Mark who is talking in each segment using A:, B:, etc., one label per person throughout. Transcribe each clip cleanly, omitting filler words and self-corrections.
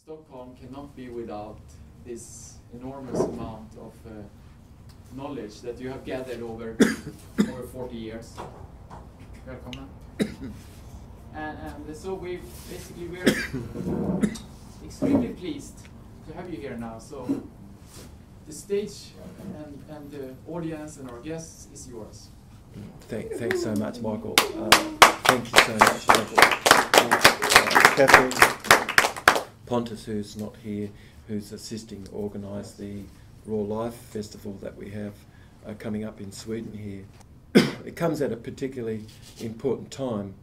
A: Stockholm cannot be without this enormous amount of knowledge that you have gathered over 40 years. Welcome. And so we're extremely pleased to have you here now. So the stage and the audience and our guests is yours.
B: Thanks so much, Michael. Thank you so much, Catherine Pontus, who's not here, who's assisting to organise the Raw Life Festival that we have coming up in Sweden here. It comes at a particularly important time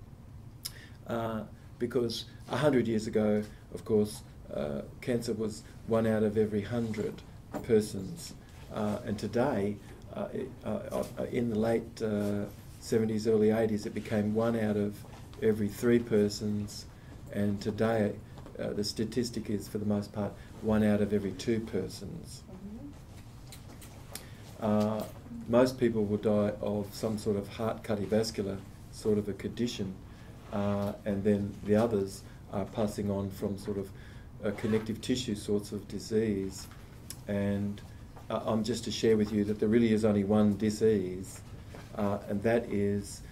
B: because 100 years ago, of course, cancer was 1 out of every 100 persons, and today, in the late 70s, early 80s, it became 1 out of every 3 persons, and today the statistic is, for the most part, 1 out of every 2 persons. Most people will die of some sort of heart cardiovascular sort of a condition, and then the others are passing on from sort of connective tissue sorts of disease. And I'm just to share with you that there really is only one disease, and that is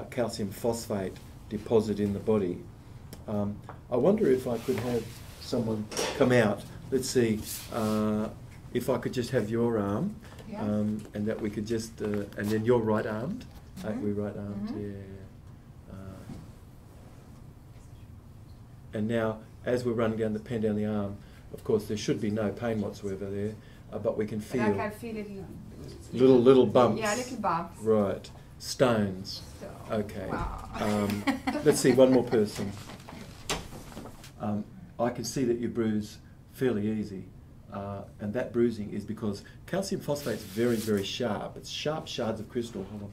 B: calcium phosphate deposit in the body. I wonder if I could have someone come out. Let's see if I could just have your arm, yeah. And that we could just, and then your right armed. We right armed, yeah. And now, as we're running down the pen down the arm, of course there should be no pain whatsoever there, but we can feel.
C: But I can feel it.
B: Little bumps.
C: Yeah, little bumps.
B: Right. Stones. Okay.
C: Wow.
B: Let's see, one more person. I can see that you bruise fairly easy, and that bruising is because calcium phosphate is very, very sharp. It's sharp shards of crystal. Hold on.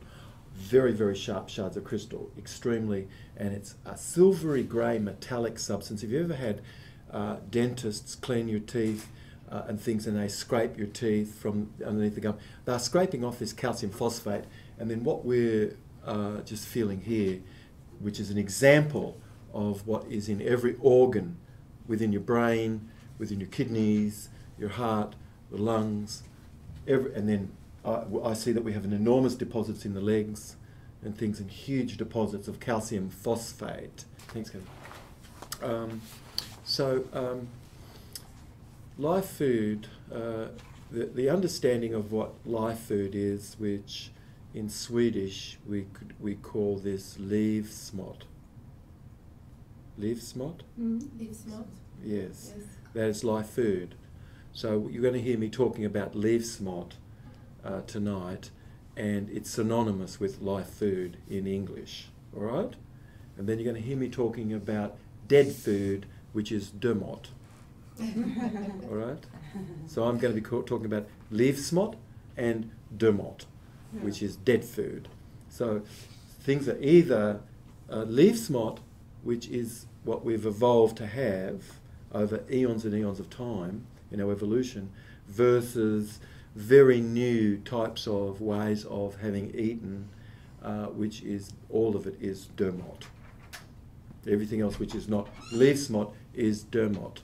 B: Very, very sharp shards of crystal, extremely, and it's a silvery grey metallic substance. Have you ever had dentists clean your teeth and things, and they scrape your teeth from underneath the gum? They're scraping off this calcium phosphate, and then what we're just feeling here, which is an example of what is in every organ within your brain, within your kidneys, your heart, the lungs, and then I see that we have an enormous deposits in the legs and things, and huge deposits of calcium phosphate. Thanks, Kevin. Live food, the understanding of what live food is, which in Swedish we call this livsmått. Livsmått?
D: Livsmått.
B: Yes, that is live food. So you're going to hear me talking about livsmått tonight, and it's synonymous with live food in English, all right? And then you're going to hear me talking about dead food, which is dödmått, all right? So I'm going to be talking about livsmått and dödmått, which is dead food. So things are either livsmått, which is what we've evolved to have over eons and eons of time in our evolution, versus very new types of ways of having eaten, which is, all of it is dödmått. Everything else which is not livsmått is dödmått.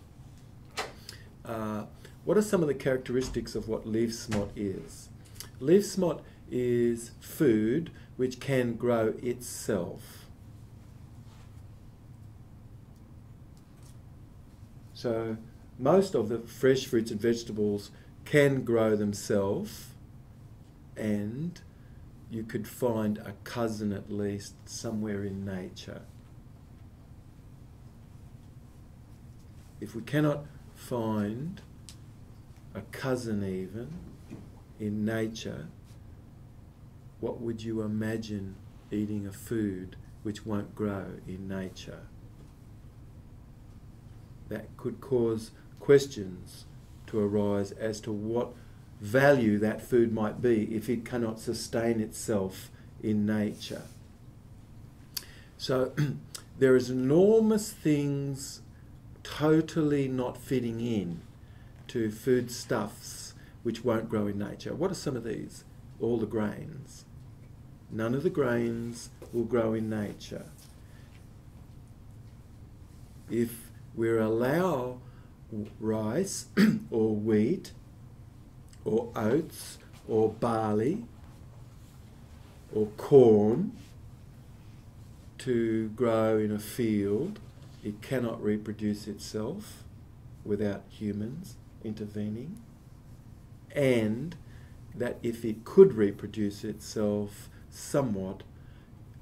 B: What are some of the characteristics of what livsmått is? Livsmått is food which can grow itself. So most of the fresh fruits and vegetables can grow themselves, and you could find a cousin at least somewhere in nature. If we cannot find a cousin even in nature, what would you imagine eating a food which won't grow in nature? That could cause questions to arise as to what value that food might be if it cannot sustain itself in nature. So there is enormous things totally not fitting in to foodstuffs which won't grow in nature. What are some of these? All the grains. None of the grains will grow in nature. If we allow rice or wheat or oats or barley or corn to grow in a field, it cannot reproduce itself without humans intervening, and that if it could reproduce itself somewhat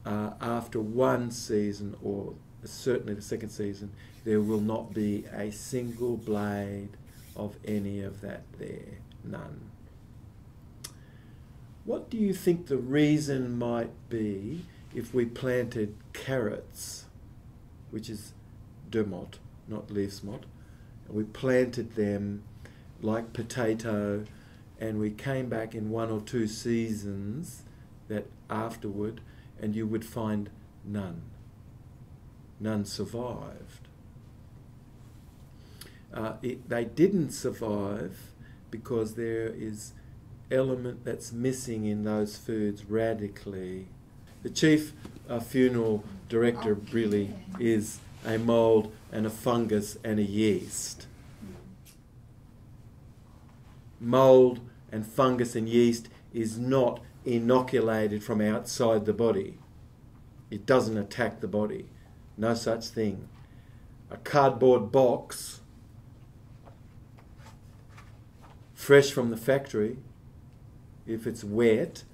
B: after one season, or certainly the second season, there will not be a single blade of any of that there, none. What do you think the reason might be if we planted carrots, which is demot, not leafsmot, and we planted them like potato, and we came back in 1 or 2 seasons that afterward, and you would find none. None survived. They didn't survive because there is element that's missing in those foods radically. The chief funeral director really is a mould and a fungus and a yeast. Mould and fungus and yeast is not inoculated from outside the body. It doesn't attack the body. No such thing. A cardboard box, fresh from the factory, if it's wet,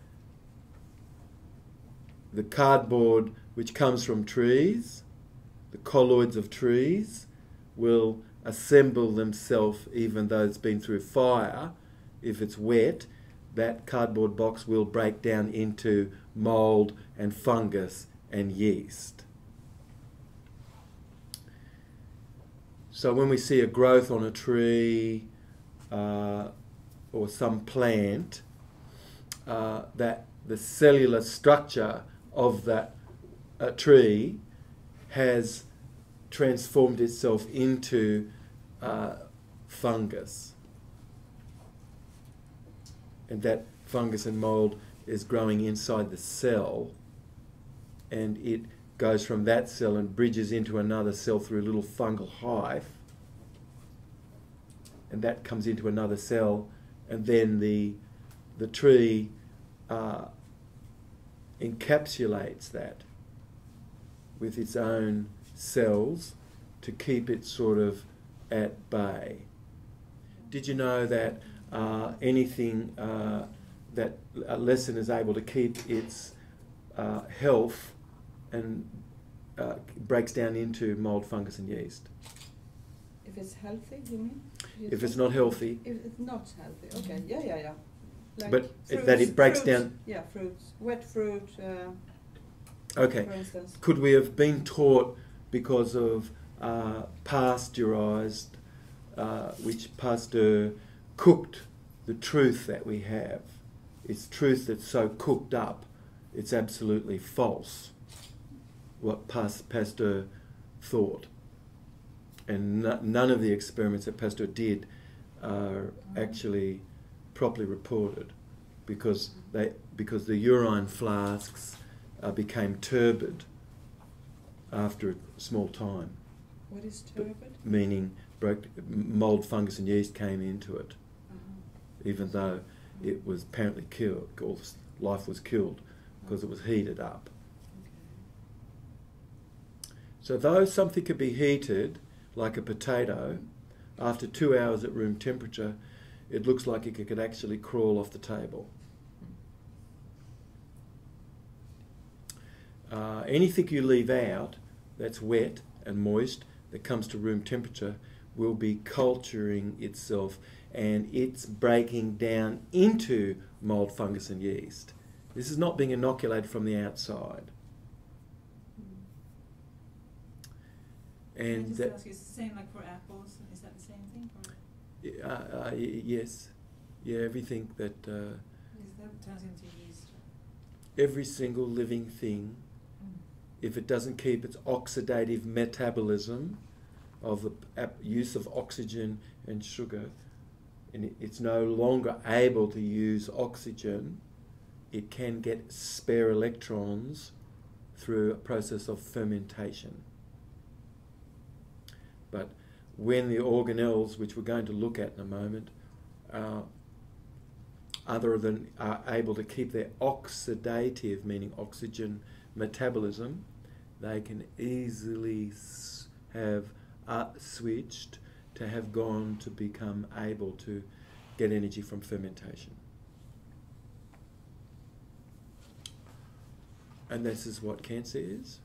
B: the cardboard which comes from trees, the colloids of trees, will assemble themselves even though it's been through fire. If it's wet, that cardboard box will break down into mould and fungus and yeast. So when we see a growth on a tree or some plant, that the cellular structure of that tree has transformed itself into fungus. And that fungus and mould is growing inside the cell, and it goes from that cell and bridges into another cell through a little fungal hive, and that comes into another cell, and then the tree encapsulates that with its own cells to keep it sort of at bay. Did you know that anything that a lesson is able to keep its health and breaks down into mould, fungus and yeast?
C: If it's healthy, you mean?
B: If it's not healthy.
C: If it's not healthy, okay, yeah. Like
B: but
C: fruits,
B: that it breaks
C: fruits,
B: down.
C: Yeah, fruits, wet fruit.
B: Okay.
C: For instance.
B: Could we have been taught because of pasteurized, which Pasteur cooked the truth that we have? It's truth that's so cooked up, it's absolutely false, what Pasteur thought. And none of the experiments that Pasteur did are actually properly reported because the urine flasks became turbid after a small time.
C: What is turbid?
B: Meaning mould, fungus and yeast came into it, even though it was apparently killed, all life was killed because it was heated up.
C: Okay.
B: So though something could be heated, like a potato, after 2 hours at room temperature, it looks like it could actually crawl off the table. Anything you leave out that's wet and moist that comes to room temperature will be culturing itself, and it's breaking down into mould, fungus and yeast. This is not being inoculated from the outside. And
D: Can I just ask you, it's the same like for apples? Is that the same thing? Or?
B: Yes. Yeah, everything that...
D: that turns into yeast.
B: Every single living thing, if it doesn't keep its oxidative metabolism of the use of oxygen and sugar, and it's no longer able to use oxygen, it can get spare electrons through a process of fermentation. But when the organelles, which we're going to look at in a moment, other than are able to keep their oxidative, meaning oxygen metabolism, they can easily have switched to have gone to become able to get energy from fermentation. And this is what cancer is.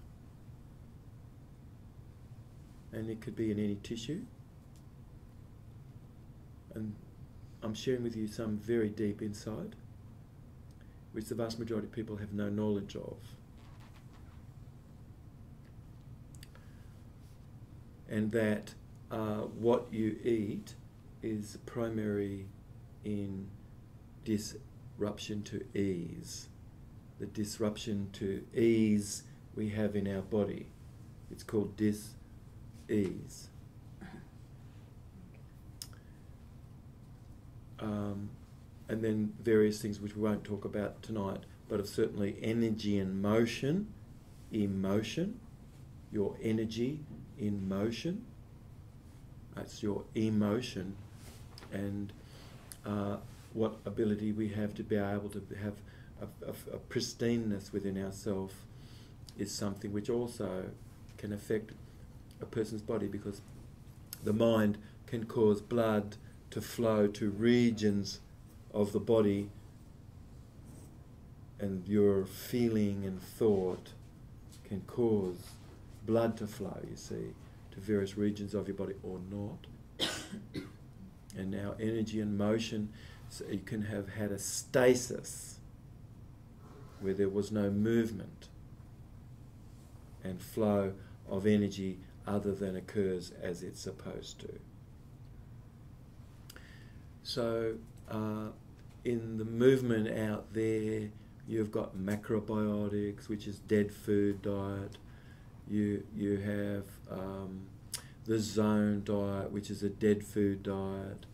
B: And it could be in any tissue. And I'm sharing with you some very deep insight, which the vast majority of people have no knowledge of. And that what you eat is primary in disruption to ease. The disruption to ease we have in our body. It's called dis-ease. And then various things which we won't talk about tonight, but of certainly energy and motion, emotion, your energy in motion, that's your emotion, and what ability we have to be able to have a pristineness within ourselves is something which also can affect a person's body, because the mind can cause blood to flow to regions of the body, and your feeling and thought can cause blood to flow, you see, to various regions of your body or not. And now energy and motion, so you can have had a stasis where there was no movement and flow of energy other than occurs as it's supposed to. So in the movement out there, you've got macrobiotics, which is dead food diet. You have the zone diet, which is a dead food diet.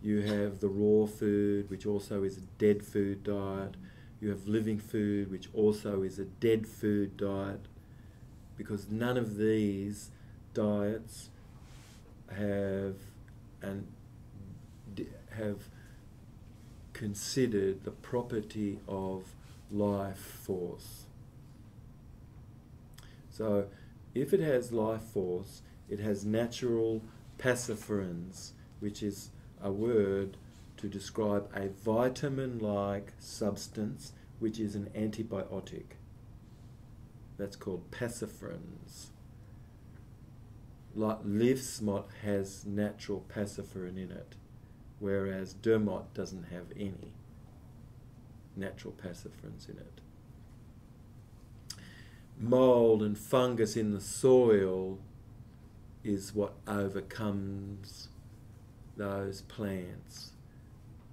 B: You have the raw food, which also is a dead food diet. You have living food, which also is a dead food diet, because none of these diets have considered the property of life force. So if it has life force, it has natural paciferins, which is a word to describe a vitamin-like substance which is an antibiotic. That's called paciferins. Like Livsmot has natural paciferin in it, whereas Dermot doesn't have any natural paciferins in it. Mold and fungus in the soil is what overcomes those plants,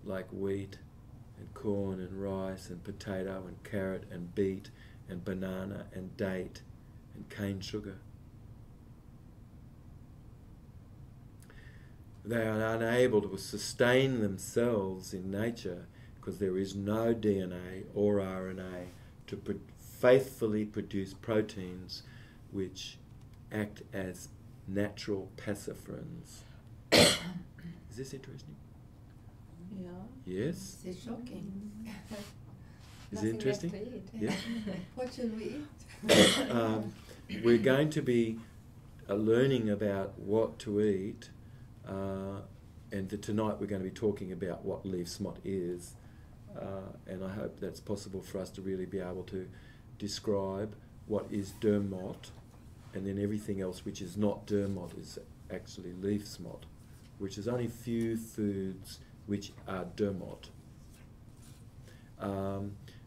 B: like wheat and corn and rice and potato and carrot and beet and banana and date and cane sugar. They are unable to sustain themselves in nature because there is no DNA or RNA to faithfully produce proteins which act as natural paciferins. Is this interesting?
C: Yeah.
B: Yes?
E: It's shocking.
B: Is it interesting?
E: Nothing left to eat.
B: Yeah.
E: What should we eat?
B: We're going to be learning about what to eat, and tonight we're going to be talking about what Livsmot is, and I hope that's possible for us to really be able to describe what is Dermot, and then everything else which is not Dermot is actually Livsmot, which is only few foods which are Dermot.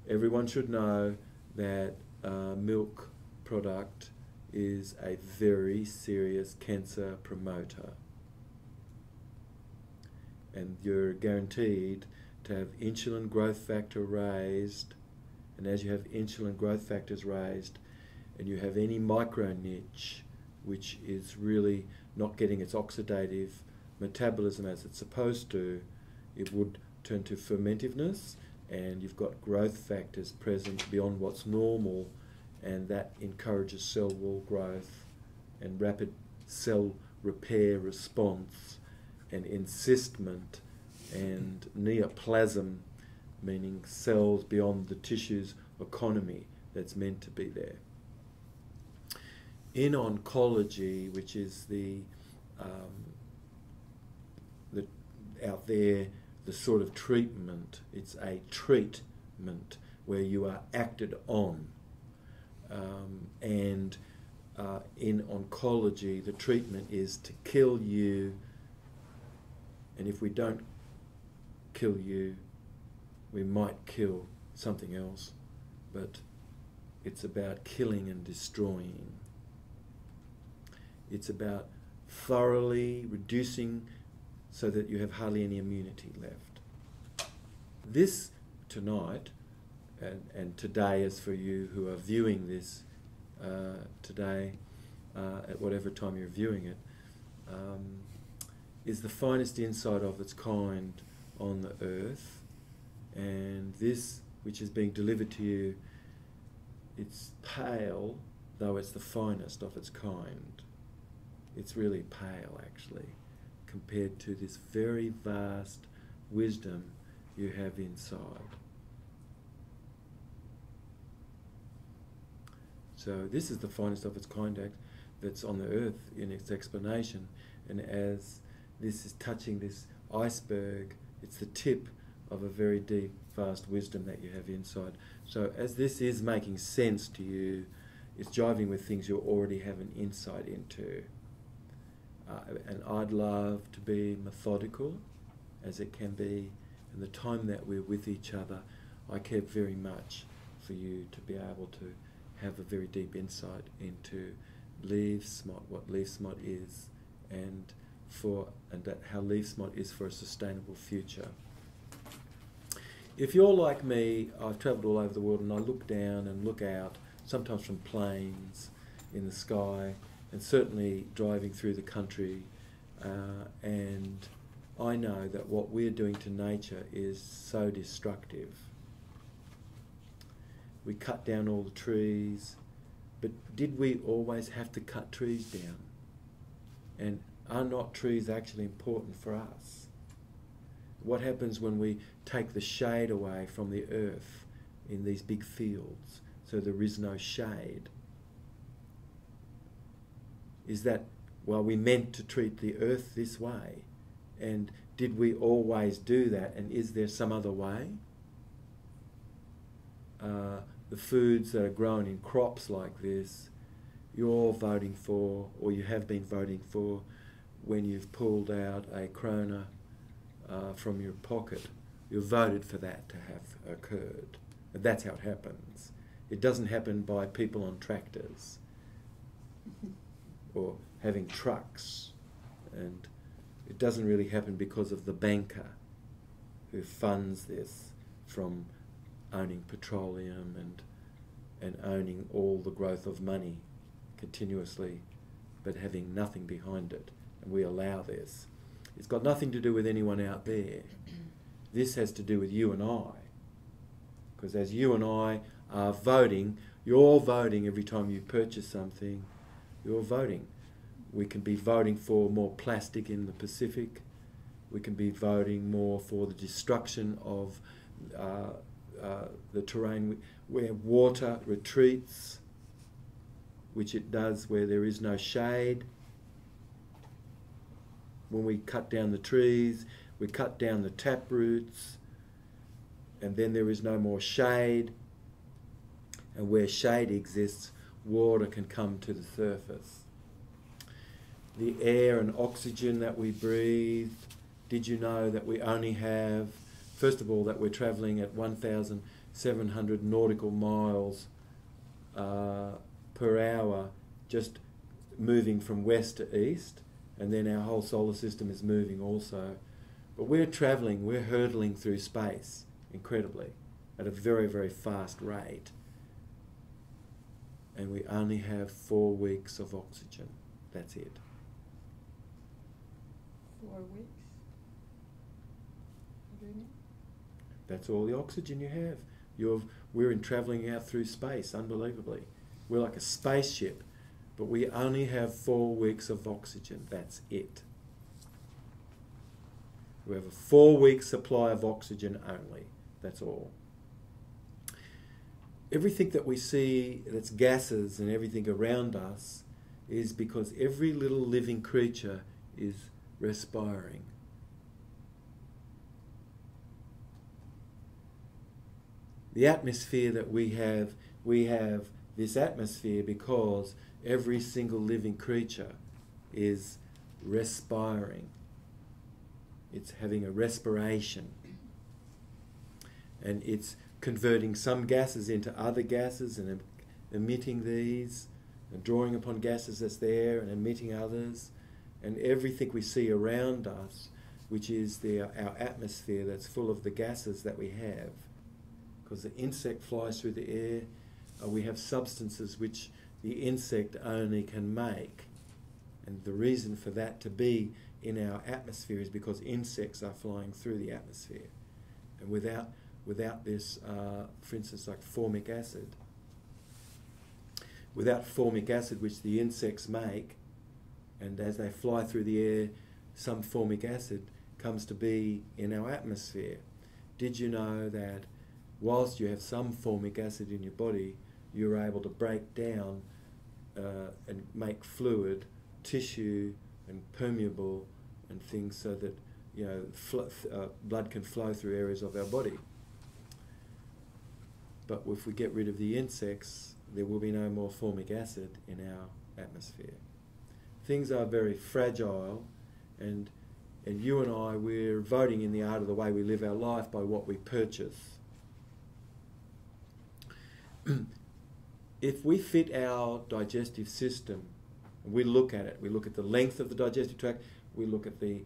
B: Everyone should know that milk product is a very serious cancer promoter, and you're guaranteed to have insulin growth factor raised, and as you have insulin growth factors raised and you have any micro niche which is really not getting its oxidative metabolism as it's supposed to, it would turn to fermentiveness, and you've got growth factors present beyond what's normal, and that encourages cell wall growth and rapid cell repair response and encystment and neoplasm, meaning cells beyond the tissue's economy that's meant to be there. In oncology, which is the out there, the sort of treatment, it's a treatment where you are acted on. In oncology, the treatment is to kill you, and if we don't kill you, we might kill something else, but it's about killing and destroying. It's about thoroughly reducing so that you have hardly any immunity left. This tonight, and today is for you who are viewing this today, at whatever time you're viewing it, is the finest insight of its kind on the earth. And this, which is being delivered to you, it's pale, though it's the finest of its kind. It's really pale, actually, compared to this very vast wisdom you have inside. So this is the finest of its kind that's on the earth in its explanation, and as this is touching this iceberg, it's the tip of a very deep, vast wisdom that you have inside. So as this is making sense to you, it's jiving with things you already have an insight into. And I'd love to be methodical as it can be, and the time that we're with each other, I care very much for you to be able to have a very deep insight into leaf smut, what leaf smut is, and how leaf smut is for a sustainable future. If you're like me, I've travelled all over the world, and I look down and look out, sometimes from planes in the sky, and certainly driving through the country, and I know that what we're doing to nature is so destructive. We cut down all the trees, but did we always have to cut trees down? And are not trees actually important for us? What happens when we take the shade away from the earth in these big fields so there is no shade? Is that, well, we meant to treat the earth this way? And did we always do that? And is there some other way? The foods that are grown in crops like this, you're voting for, or you have been voting for, when you've pulled out a krona from your pocket. You voted for that to have occurred. And that's how it happens. It doesn't happen by people on tractors or having trucks, and it doesn't really happen because of the banker who funds this from owning petroleum and owning all the growth of money continuously, but having nothing behind it. And we allow this. It's got nothing to do with anyone out there. This has to do with you and I. Because as you and I are voting, you're voting every time you purchase something, you're voting. We can be voting for more plastic in the Pacific. We can be voting more for the destruction of the terrain where water retreats, which it does where there is no shade. When we cut down the trees, we cut down the tap roots, and then there is no more shade. And where shade exists, water can come to the surface. The air and oxygen that we breathe, did you know that we only have, first of all, that we're travelling at 1,700 nautical miles per hour, just moving from west to east, and then our whole solar system is moving also. But we're travelling, we're hurtling through space, incredibly, at a very, very fast rate. And we only have 4 weeks of oxygen. That's it.
C: 4 weeks? What do you mean?
B: That's all the oxygen you have. We're travelling out through space, unbelievably. We're like a spaceship, But we only have 4 weeks of oxygen. That's it. We have a 4-week supply of oxygen only. That's all. Everything that we see that's gases and everything around us is because every little living creature is respiring. The atmosphere that we have this atmosphere because every single living creature is respiring. It's having a respiration. And it's converting some gases into other gases and emitting these, and drawing upon gases that's there and emitting others. And everything we see around us, which is our atmosphere that's full of the gases that we have. Because the insect flies through the air, we have substances which the insect only can make. And the reason for that to be in our atmosphere is because insects are flying through the atmosphere. And without this, for instance, like formic acid, without formic acid which the insects make, and as they fly through the air, some formic acid comes to be in our atmosphere. Did you know that whilst you have some formic acid in your body, you're able to break down and make fluid, tissue and permeable and things so that blood can flow through areas of our body. But if we get rid of the insects, there will be no more formic acid in our atmosphere. Things are very fragile, and you and I, we're voting in the art of the way we live our life by what we purchase. If we fit our digestive system, we look at it, we look at the length of the digestive tract, we look at the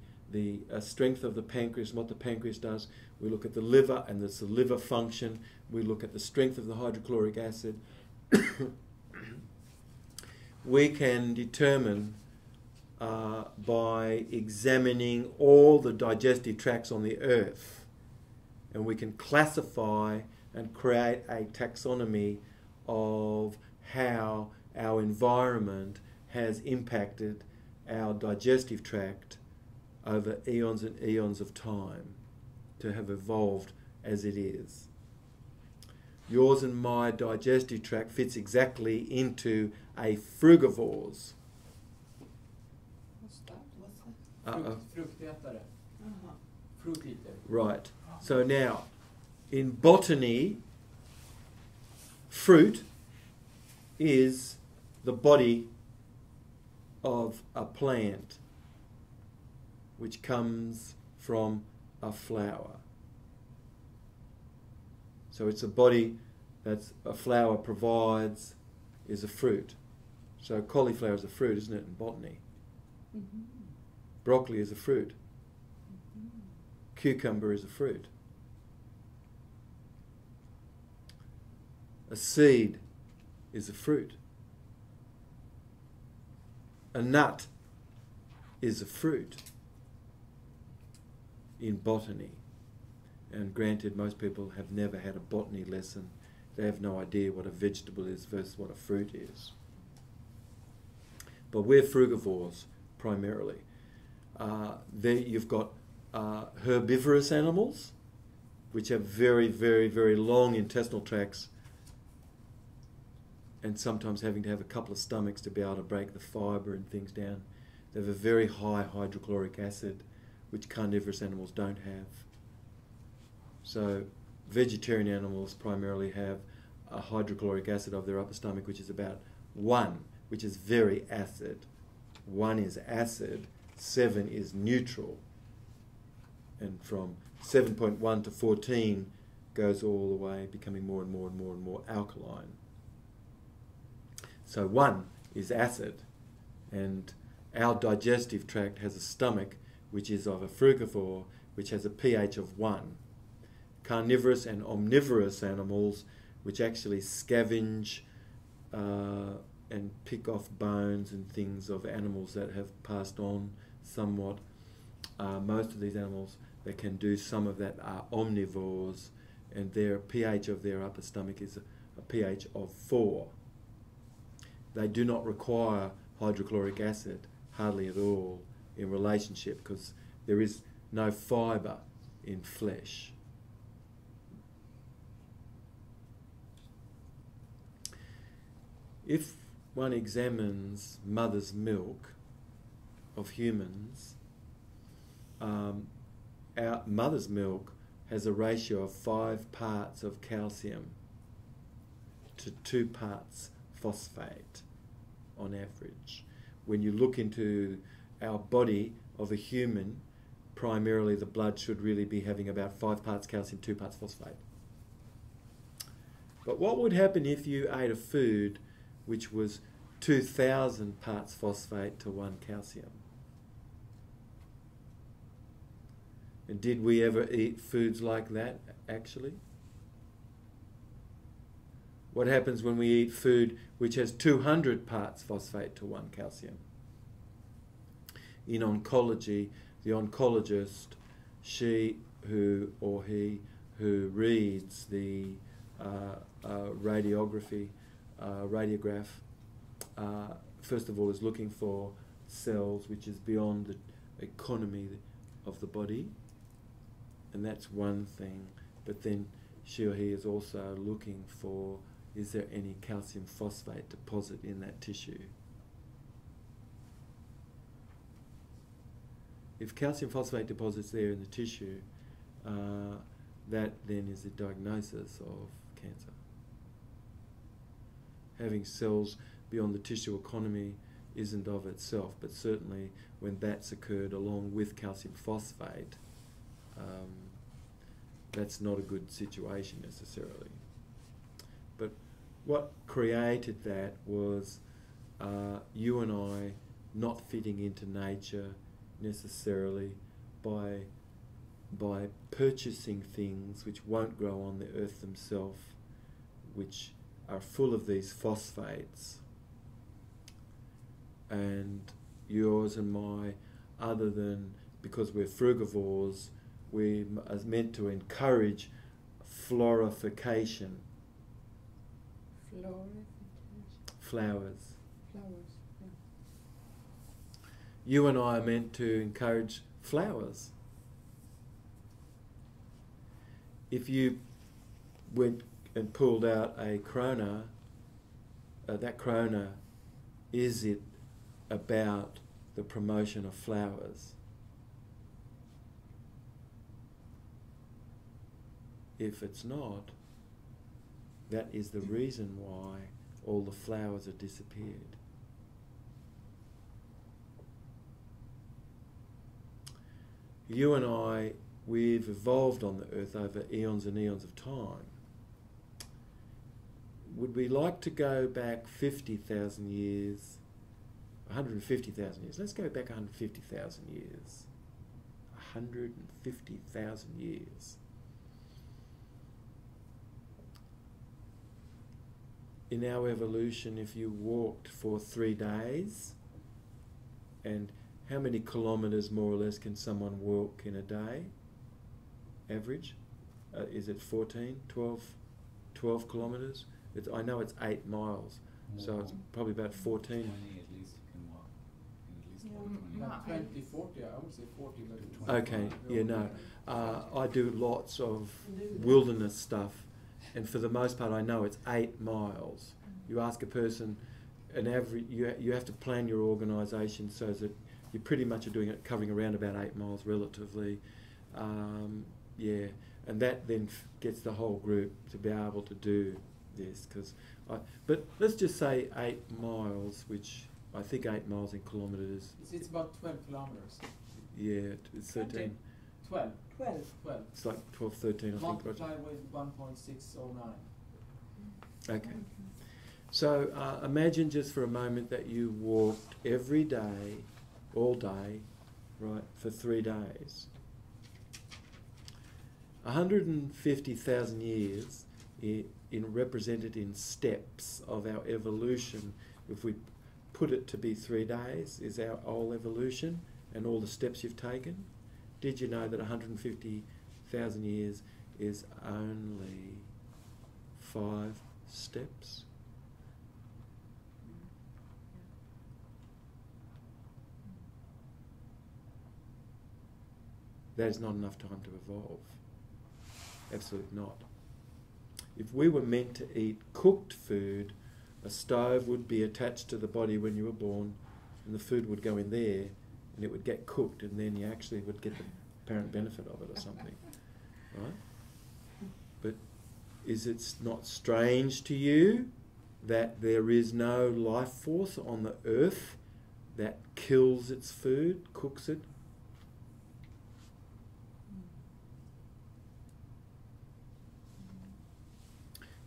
B: strength of the pancreas and what the pancreas does, we look at the liver and the liver function, we look at the strength of the hydrochloric acid, we can determine by examining all the digestive tracts on the earth, and we can classify and create a taxonomy of how our environment has impacted our digestive tract over eons and eons of time to have evolved as it is. Yours and my digestive tract fits exactly into a frugivore's.
C: What's that?
A: Fruktätare. Fruit eater.
B: Right. So now, in botany, fruit is the body of a plant which comes from a flower. So it's a body that a flower provides is a fruit. So cauliflower is a fruit, isn't it, in botany?
C: Mm-hmm.
B: Broccoli is a fruit.
C: Mm-hmm.
B: Cucumber is a fruit. A seed is a fruit. A nut is a fruit in botany. And granted, most people have never had a botany lesson. They have no idea what a vegetable is versus what a fruit is. But we're frugivores, primarily. There you've got herbivorous animals, which have very, very, very long intestinal tracts, and sometimes having to have a couple of stomachs to be able to break the fibre and things down. They have a very high hydrochloric acid, which carnivorous animals don't have. So vegetarian animals primarily have a hydrochloric acid of their upper stomach, which is about 1, which is very acid. 1 is acid, 7 is neutral. And from 7.1 to 14 goes all the way, becoming more and more and more and more alkaline. So 1 is acid, and our digestive tract has a stomach which is of a frugivore, which has a pH of 1. Carnivorous and omnivorous animals, which actually scavenge and pick off bones and things of animals that have passed on somewhat. Most of these animals that can do some of that are omnivores, and their pH of their upper stomach is a pH of 4. they do not require hydrochloric acid hardly at all in relationship, because there is no fibre in flesh. If one examines mother's milk of humans, our mother's milk has a ratio of 5 parts of calcium to 2 parts phosphate on average. When you look into our body of a human, primarily the blood should really be having about 5 parts calcium, 2 parts phosphate. But what would happen if you ate a food which was 2,000 parts phosphate to 1 calcium? And did we ever eat foods like that, actually? What happens when we eat food which has 200 parts phosphate to 1 calcium? In oncology, the oncologist, she who or he who reads the radiograph, first of all is looking for cells which is beyond the economy of the body, and that's one thing. But then she or he is also looking for, is there any calcium phosphate deposit in that tissue? If calcium phosphate deposits there in the tissue, that then is a diagnosis of cancer. Having cells beyond the tissue economy isn't of itself, but certainly when that's occurred along with calcium phosphate, that's not a good situation necessarily. But what created that was you and I not fitting into nature necessarily by purchasing things which won't grow on the earth themselves, which are full of these phosphates. And yours and my, other than because we're frugivores, we are meant to encourage florification. Flowers.
C: Flowers, yeah.
B: You and I are meant to encourage flowers. If you went and pulled out a krona, that krona, is it about the promotion of flowers? If it's not, that is the reason why all the flowers have disappeared. You and I, we've evolved on the earth over eons and eons of time. Would we like to go back 50,000 years, 150,000 years? Let's go back 150,000 years. 150,000 years. In our evolution, if you walked for 3 days, and how many kilometres more or less can someone walk in a day? Average? Is it 14, 12 kilometres? I know it's 8 miles, so it's probably about 14.
F: 20 at least you can walk. At least walk 20.
A: Not 20, 40, I would say 40, but...
B: Okay, yeah, no. I do lots of wilderness stuff, and for the most part I know it's 8 miles. You ask a person, an average, you have to plan your organisation so that you pretty much are doing it, covering around about 8 miles relatively. Yeah, and that then gets the whole group to be able to do this. But let's just say 8 miles, which I think 8 miles in kilometres.
A: It's about 12 kilometres.
B: Yeah, it's 13.
A: 12.
C: 12.
A: 12.
B: It's like 12, 13, I think.
A: Multiply with 1.609.
B: Okay. So imagine just for a moment that you walked every day, all day, right, for 3 days. 150,000 years represented in steps of our evolution. If we put it to be 3 days, is our whole evolution and all the steps you've taken. Did you know that 150,000 years is only 5 steps? That is not enough time to evolve. Absolutely not. If we were meant to eat cooked food, a stove would be attached to the body when you were born, and the food would go in there, and it would get cooked, and then you actually would get the apparent benefit of it or something, right? But is it not strange to you that there is no life force on the earth that kills its food, cooks it?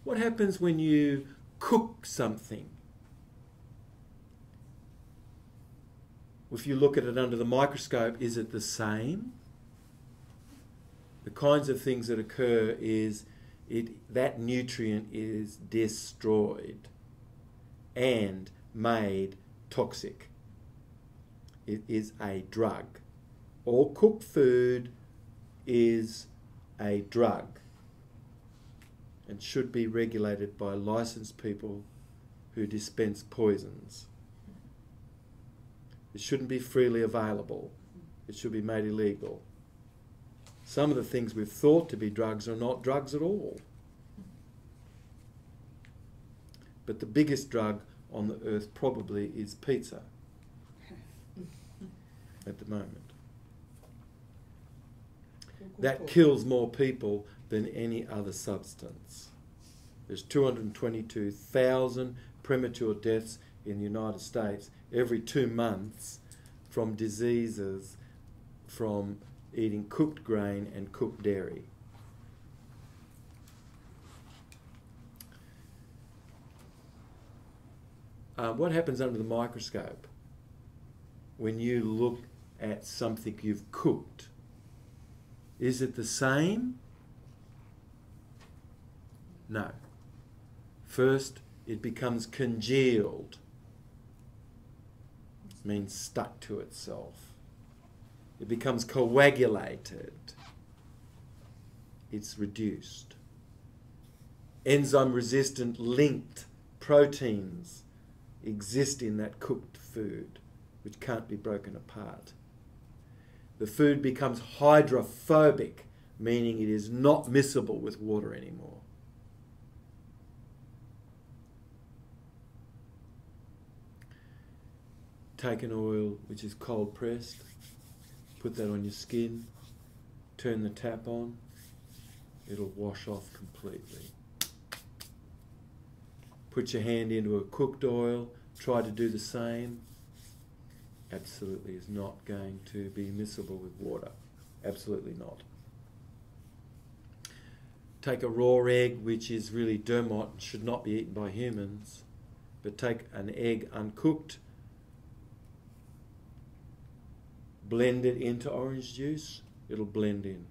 B: What happens when you cook something? If you look at it under the microscope, is it the same? The kinds of things that occur is that nutrient is destroyed and made toxic. It is a drug. All cooked food is a drug and should be regulated by licensed people who dispense poisons. It shouldn't be freely available. It should be made illegal. Some of the things we've thought to be drugs are not drugs at all. But the biggest drug on the earth probably is pizza at the moment. That kills more people than any other substance. There's 222,000 premature deaths in the United States every 2 months from diseases from eating cooked grain and cooked dairy. What happens under the microscope when you look at something you've cooked? Is it the same? No. First, it becomes congealed. It means stuck to itself. It becomes coagulated. It's reduced. Enzyme-resistant linked proteins exist in that cooked food, which can't be broken apart. The food becomes hydrophobic, meaning it is not miscible with water anymore. Take an oil which is cold pressed, put that on your skin, turn the tap on, it'll wash off completely. Put your hand into a cooked oil, try to do the same, absolutely is not going to be miscible with water. Absolutely not. Take a raw egg, which is really dermot and should not be eaten by humans, but take an egg uncooked, blend it into orange juice, it'll blend in.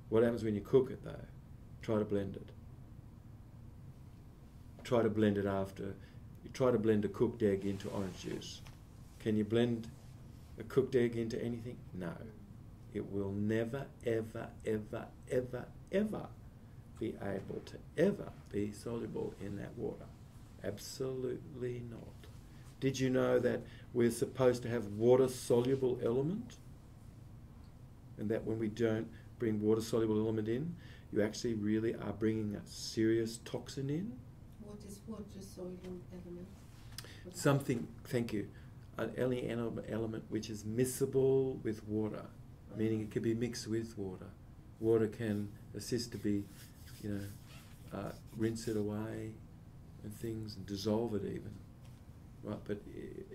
B: What happens when you cook it though? Try to blend it. Try to blend it after. You try to blend a cooked egg into orange juice. Can you blend a cooked egg into anything? No. It will never, ever, ever, ever, ever be able to ever be soluble in that water. Absolutely not. Did you know that we're supposed to have water-soluble element? And that when we don't bring water-soluble element in, you actually really are bringing a serious toxin in?
E: What is water-soluble element?
B: Something, thank you, an element which is miscible with water, meaning it can be mixed with water. Water can assist to be, rinse it away and things, and dissolve it even. Right, but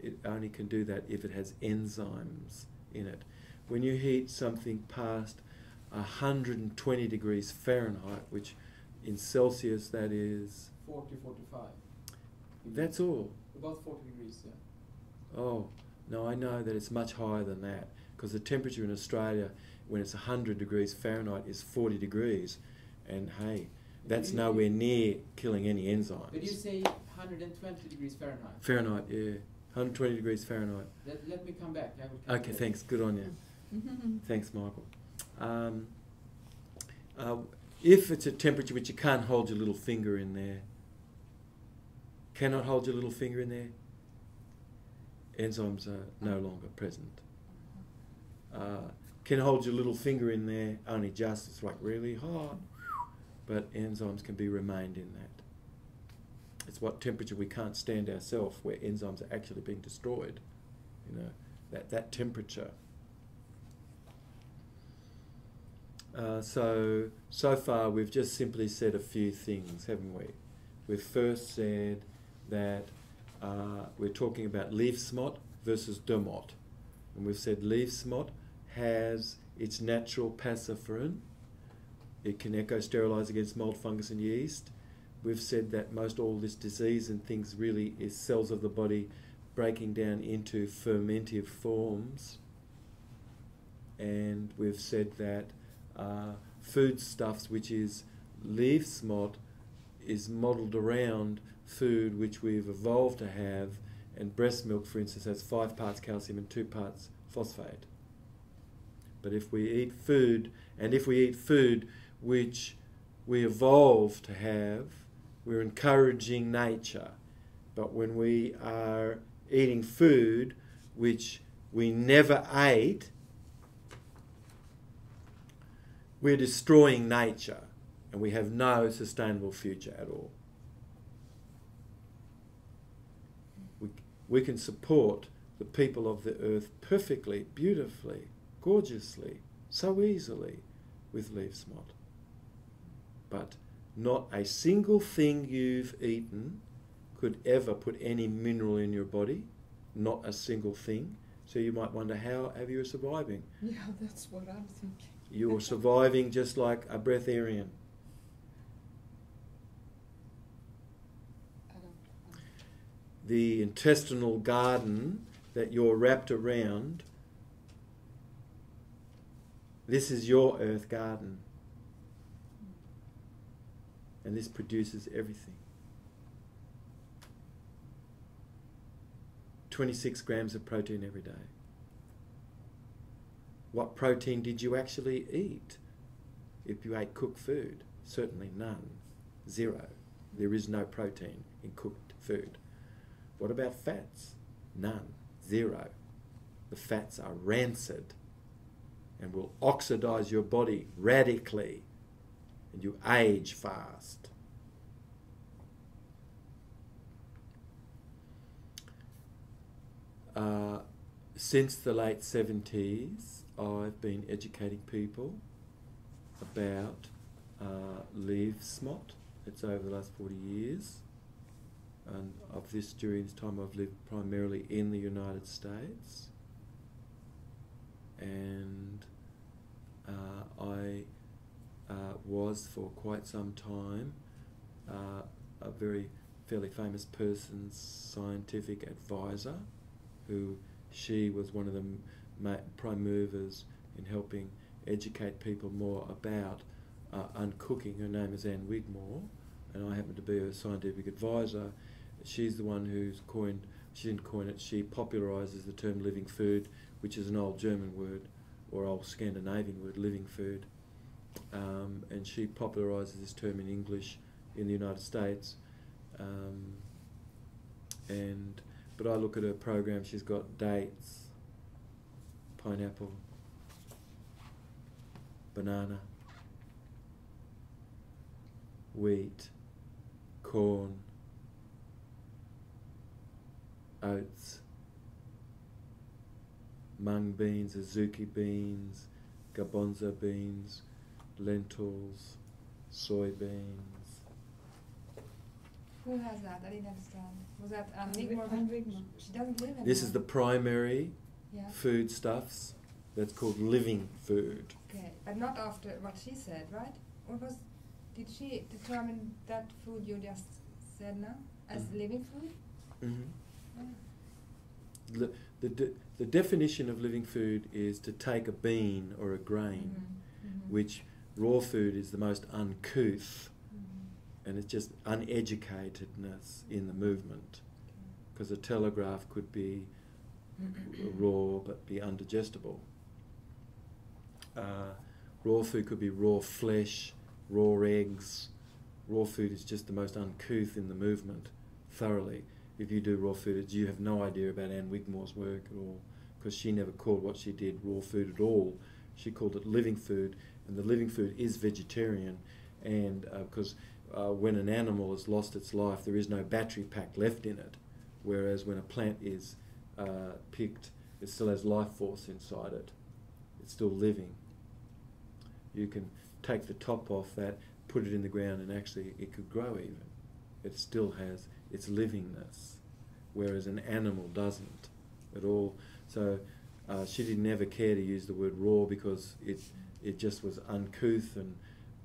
B: it only can do that if it has enzymes in it. When you heat something past 120 degrees Fahrenheit, which in Celsius that is
A: 40, 45.
B: That's all.
A: About 40 degrees, yeah.
B: Oh, no, I know that it's much higher than that, because the temperature in Australia when it's 100 degrees Fahrenheit is 40 degrees, and hey, that's nowhere near killing any enzymes.
A: But you say 120 degrees Fahrenheit.
B: Fahrenheit, yeah. 120 degrees Fahrenheit.
A: Let me come back. I will come
B: Okay,
A: back.
B: thanks. Good on you. Thanks, Michael. If it's a temperature which you can't hold your little finger in there, cannot hold your little finger in there, enzymes are no longer present. can hold your little finger in there only just, it's like really hot, but enzymes can be remained in that. It's what temperature we can't stand ourselves, where enzymes are actually being destroyed, you know, that temperature. So far we've just simply said a few things, haven't we? We've first said that we're talking about leaf smut versus dermot. And we've said leaf smut has its natural paciferin. It can echo-sterilise against mould, fungus and yeast. We've said that most all this disease and things really is cells of the body breaking down into fermentive forms. And we've said that foodstuffs, which is leaf smut, is modelled around food which we've evolved to have, and breast milk, for instance, has 5 parts calcium and 2 parts phosphate. But if we eat food, and if we eat food which we evolved to have, we're encouraging nature. But when we are eating food which we never ate, we're destroying nature, and we have no sustainable future at all. We can support the people of the earth perfectly, beautifully, gorgeously, so easily with leaf smut. But not a single thing you've eaten could ever put any mineral in your body, not a single thing. So you might wonder, how have you surviving?
C: Yeah, that's what I'm thinking.
B: You're surviving just like a breatharian. The intestinal garden that you're wrapped around, this is your earth garden. And this produces everything. 26 grams of protein every day. What protein did you actually eat if you ate cooked food? Certainly none. 0. There is no protein in cooked food. What about fats? None. 0. The fats are rancid and will oxidize your body radically, and you age fast. Since the late 70s, I've been educating people about leaf smut. It's over the last 40 years. And of this, during this time, I've lived primarily in the United States. And I was for quite some time a very fairly famous person's scientific advisor, who she was one of the prime movers in helping educate people more about uncooking. Her name is Anne Wigmore, and I happen to be her scientific advisor. She's the one who's coined, she didn't coin it, she popularises the term living food, which is an old German word, or old Scandinavian word, living food. And she popularises this term in English in the United States. But I look at her program, she's got dates, pineapple, banana, wheat, corn, oats, mung beans, azuki beans, garbanzo beans, lentils, soybeans.
G: Who has that? I didn't understand. Was that Wigmore? She doesn't live anymore.
B: This is the primary
G: Yeah.
B: foodstuffs that's called living food.
G: Okay, but not after what she said, right? Or did she determine that food you just said now as living food?
B: Mm-hmm. The definition of living food is to take a bean or a grain, which raw food is the most uncouth, and it's just uneducatedness in the movement, because a telegraph could be raw but be undigestible. Raw food could be raw flesh, raw eggs. Raw food is just the most uncouth in the movement, thoroughly. If you do raw food, you have no idea about Anne Wigmore's work at all, because she never called what she did raw food at all. She called it living food, and the living food is vegetarian, and because when an animal has lost its life, there is no battery pack left in it, whereas when a plant is picked, it still has life force inside it. It's still living. You can take the top off that, put it in the ground, and actually it could grow even. It still has its livingness, whereas an animal doesn't at all. So she didn't ever care to use the word raw because it just was uncouth, and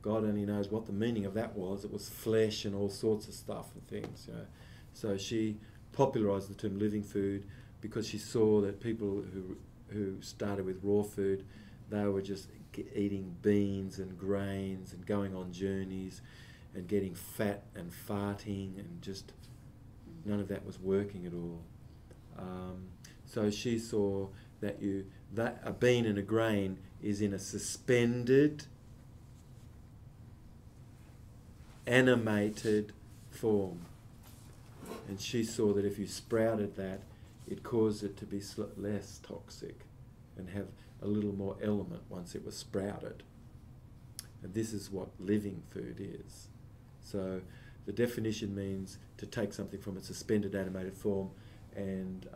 B: God only knows what the meaning of that was. It was flesh and all sorts of stuff and things, you know. So she popularised the term living food because she saw that people who started with raw food, they were just eating beans and grains and going on journeys and getting fat and farting, and just none of that was working at all. So she saw that a bean and a grain is in a suspended, animated form, and she saw that if you sprouted that, it caused it to be less toxic and have a little more element once it was sprouted. And this is what living food is. So the definition means to take something from its suspended animated form and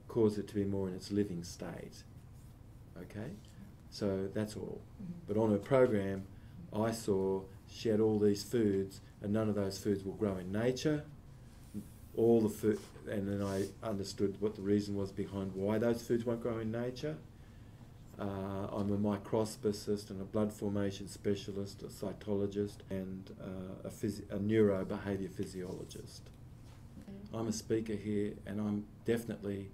B: cause it to be more in its living state. Okay? So that's all. But on her program, I saw she had all these foods, and none of those foods will grow in nature. All the food, and then I understood what the reason was behind why those foods won't grow in nature. I'm a microscopist and a blood formation specialist, a cytologist, and a neurobehaviour physiologist. I'm a speaker here, and I'm definitely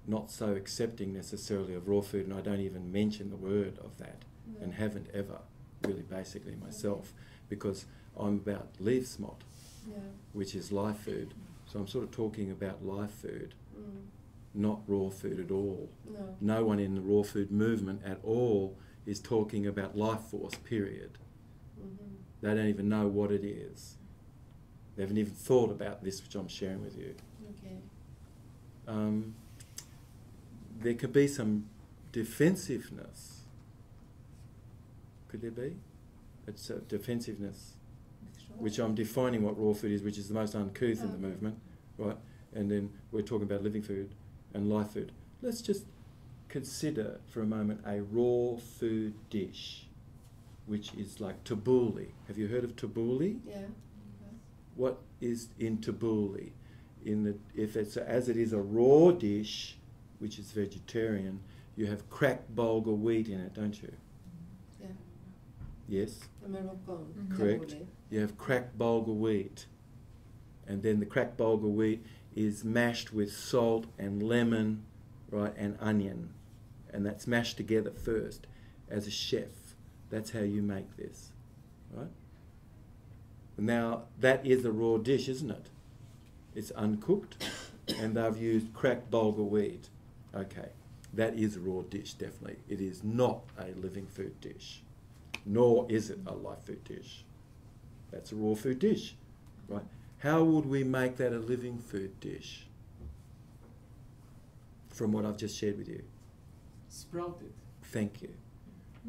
B: not so accepting necessarily of raw food, and I don't even mention the word of that, and haven't ever, really basically myself, because I'm about leaf smot, which is live food. So I'm sort of talking about live food, not raw food at all. No one in the raw food movement at all is talking about life force, period. They don't even know what it is. They haven't even thought about this, which I'm sharing with you. There could be some defensiveness. Could there be? It's a defensiveness, which I'm defining what raw food is, which is the most uncouth in the movement, right? And then we're talking about living food and live food. Let's just consider for a moment a raw food dish, which is like tabbouleh. Have you heard of tabbouleh?
E: Yeah.
B: What is in tabbouleh? If it's as it is a raw dish, which is vegetarian, you have cracked bulgur wheat in it, don't you?
E: Yeah.
B: Yes?
E: The Moroccan.
B: Correct. You have cracked bulgur wheat, and then the cracked bulgur wheat is mashed with salt and lemon, right, and onion, and that's mashed together first as a chef. That's how you make this, right? Now that is a raw dish, isn't it? It's uncooked, and they've used cracked bulgur wheat. Okay, that is a raw dish, definitely. It is not a living food dish, nor is it a live food dish. That's a raw food dish, right? How would we make that a living food dish? From what I've just shared with you.
A: Sprouted.
B: Thank you.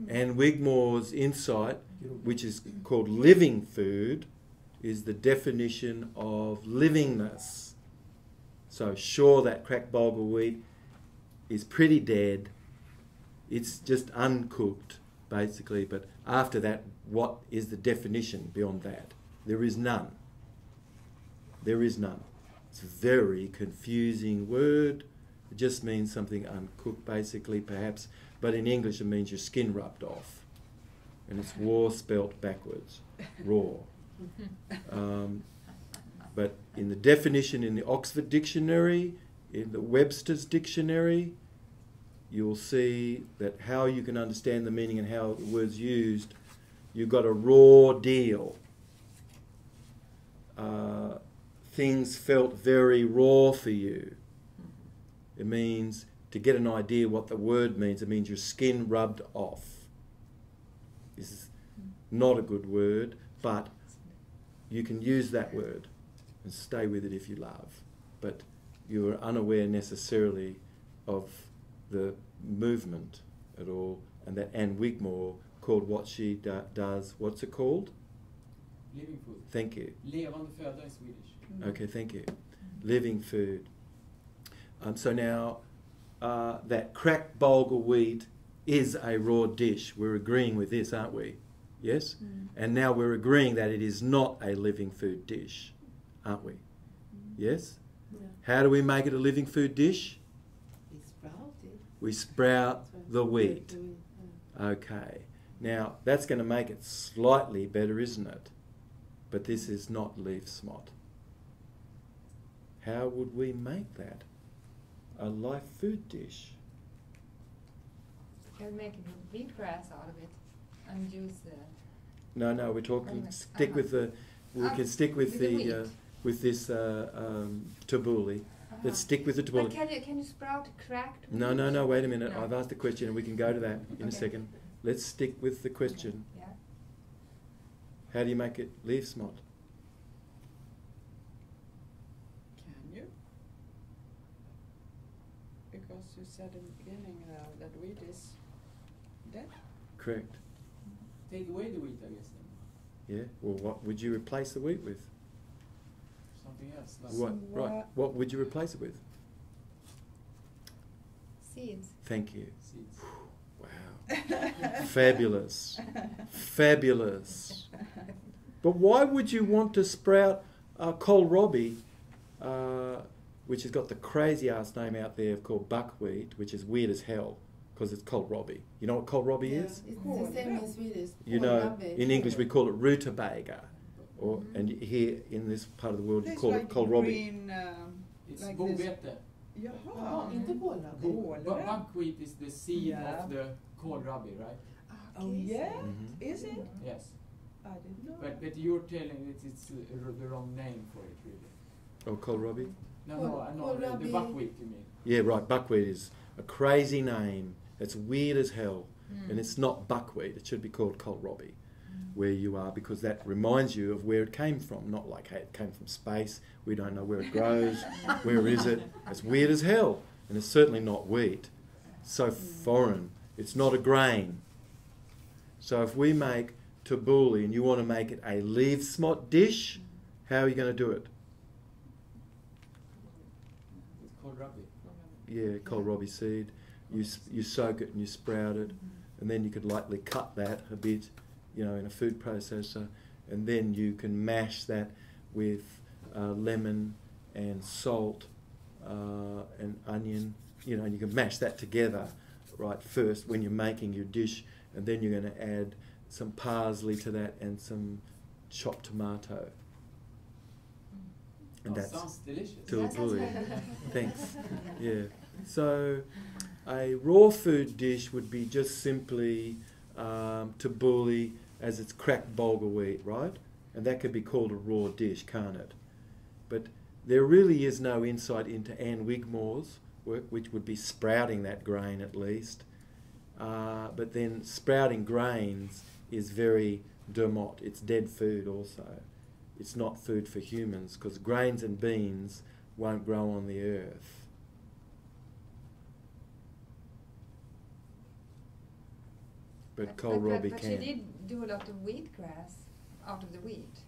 B: And Wigmore's insight, which is called living food, is the definition of livingness. So sure, that cracked bulgur wheat is pretty dead. It's just uncooked, basically. But after that, what is the definition beyond that? There is none. There is none. It's a very confusing word. It just means something uncooked, basically, perhaps. But in English, it means your skin rubbed off. And it's raw spelt backwards. Raw. But in the definition in the Oxford Dictionary, in the Webster's Dictionary, you'll see that how you can understand the meaning and how the word's used, you've got a raw deal. Things felt very raw for you. It means, to get an idea what the word means, it means your skin rubbed off. This is not a good word, but you can use that word and stay with it if you love. But you are unaware necessarily of the movement at all, and that Anne Wigmore called what she does, what's it called?
A: Living food.
B: Thank you.
A: Levande föda in Swedish.
B: Okay, thank you. Living food. So now, that cracked bulgur wheat is a raw dish. We're agreeing with this, aren't we? Yes? And now we're agreeing that it is not a living food dish, aren't we? Yes?
E: Yeah.
B: How do we make it a living food dish?
E: We sprout it.
B: We sprout the wheat.
E: The wheat, yeah.
B: Okay. Now, that's going to make it slightly better, isn't it? But this is not leaf smot. How would we make that a live food dish?
G: Can make it wheatgrass out of it and use the.
B: No, we're talking.
G: Wait a
B: Stick
G: minute.
B: with the. We can stick with
G: with the
B: the
G: wheat.
B: with this tabbouleh. Let's stick with the
G: But
B: tabbouleh.
G: can you sprout cracked?
B: No. Wait a minute.
G: No.
B: I've asked a question, and we can go to that in a
G: Okay.
B: second. Let's stick with the question.
G: Yeah.
B: How do you make it leaf smot?
C: Can you? Because you said in the beginning that wheat is dead.
B: Correct.
A: Take away the wheat, I guess, then.
B: Yeah. Well, what would you replace the wheat with?
A: Something else. Like
B: What? Right.
C: what-
B: What would you replace it with?
G: Seeds.
B: Thank you.
A: seeds.
B: Wow. Fabulous. Fabulous. But why would you want to sprout kohlrabi, which has got the crazy ass name out there called buckwheat, which is weird as hell because it's kohlrabi. You know what kohlrabi
E: Yeah,
B: is?
E: it's the same in Swedish.
B: You know,
E: Kohlrabi.
B: in English we call it rutabaga, or and here in this part of the world you
C: It's
B: call
C: like
B: it kohlrabi.
C: green,
A: It's
C: like this.
A: bovete.
C: Jaha.
E: Inte kohlrabi.
A: Buckwheat is the seed
C: Yeah.
A: of the kohlrabi, right?
C: Oh yeah,
B: Mhm.
C: is it?
A: Yes.
C: I didn't know.
A: But you're telling it it's the wrong name for it, really.
B: Or kohlrabi?
A: No, I know the
E: Kohlrabi.
A: buckwheat you mean.
B: Yeah, right. Buckwheat is a crazy name. It's weird as hell, and it's not buckwheat. It should be called kohlrabi, where you are, because that reminds you of where it came from. Not like, hey, it came from space. We don't know where it grows. Where is it? It's weird as hell, and it's certainly not wheat. So foreign. It's not a grain. So if we make tabbouleh and you want to make it a leaf smot dish, how are you going to do it?
A: It's kohlrabi.
B: Yeah, kohlrabi seed. You soak it and you sprout it, and then you could lightly cut that a bit, you know, in a food processor, and then you can mash that with lemon and salt and onion, you know, and you can mash that together, right, first when you're making your dish, and then you're going to add some parsley to that and some chopped tomato. And
A: Oh,
B: that's
A: sounds delicious.
B: tabbouleh. Thanks. Yeah. So a raw food dish would be just simply tabbouleh as it's cracked bulgur wheat, right? And that could be called a raw dish, can't it? But there really is no insight into Anne Wigmore's work, which would be sprouting that grain at least. But then sprouting grains is very dermot. It's dead food also. It's not food for humans because grains and beans won't grow on the earth. But kohlrabi
G: But
B: can.
G: she did do a lot of wheatgrass out of the wheat.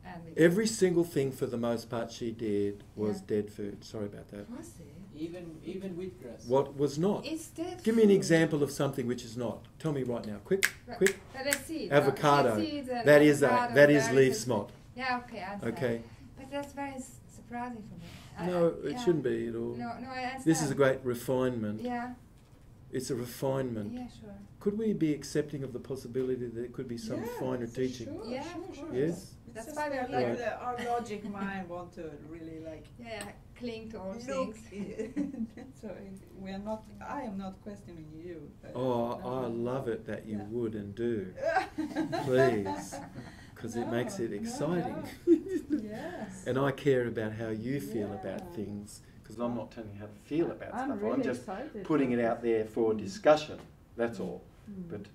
G: And
B: Every single thing for the most part she did was
G: Yeah.
B: dead food. Sorry about that.
G: was it?
A: Even wheatgrass.
B: What was not?
G: It's dead
B: Give me an
G: food.
B: example of something which is not. Tell me right now. Quick,
G: Right.
B: quick.
G: Let's see.
B: Avocado.
G: Seeds and
B: That is
G: avocado,
B: that is
G: berries
B: leaf
G: and-
B: smot.
G: Yeah, okay, I understand.
B: Okay.
G: But that's very surprising for me.
B: No, it
G: yeah.
B: shouldn't be at all.
G: No, I understand.
B: This is a great refinement.
G: Yeah,
B: It's a refinement.
G: yeah, sure.
B: Could we be accepting of the possibility that there could be some
C: Yeah,
B: finer
C: for
B: teaching?
C: Sure,
G: Yeah,
C: sure,
G: of
C: sure.
G: course.
B: Yes?
G: That's
C: It's
G: why
C: just
G: we're
C: like
G: here.
C: our logic mind want to really like
G: Yeah, cling to all
C: look.
G: things.
C: So we are not. I am not questioning you. But
B: Oh,
C: no.
B: I love it that you
C: Yeah.
B: would and do. Please. Because it makes it
C: No,
B: exciting.
C: Yes.
B: And I care about how you feel
C: Yeah.
B: about things. Because I'm not telling you how to feel about
C: I'm
B: stuff.
C: really
B: I'm just
C: excited.
B: putting it out there for
C: Mm.
B: discussion. That's all.
C: Mm.
B: But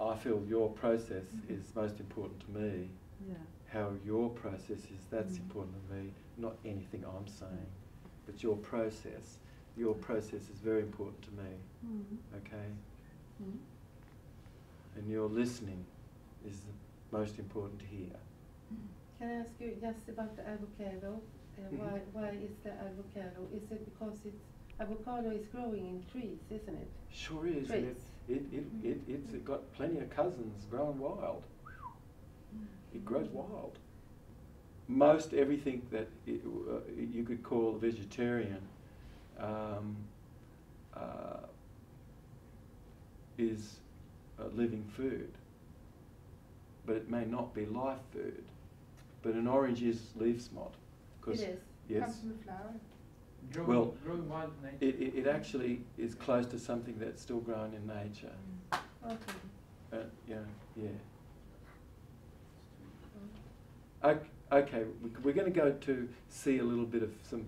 B: I feel your process is most important to me.
C: Yeah.
B: How your process is, that's
C: Mm.
B: important to me. Not anything I'm saying, but your process. your process is very important to me, okay? And your listening is the most important to hear.
E: Can I ask you just about the avocado? Why is the avocado? Is it because avocado is growing in trees, isn't it?
B: Sure is.
E: Trees.
B: It's got plenty of cousins growing wild. It grows wild. Most everything that you could call vegetarian is living food, but it may not be live food. But an orange is leaf smut.
E: It is.
B: Yes.
G: Comes from the flower.
A: Growing wild in nature.
B: It actually is close to something that's still grown in nature.
E: Okay.
B: Okay, we're going to go to see a little bit of some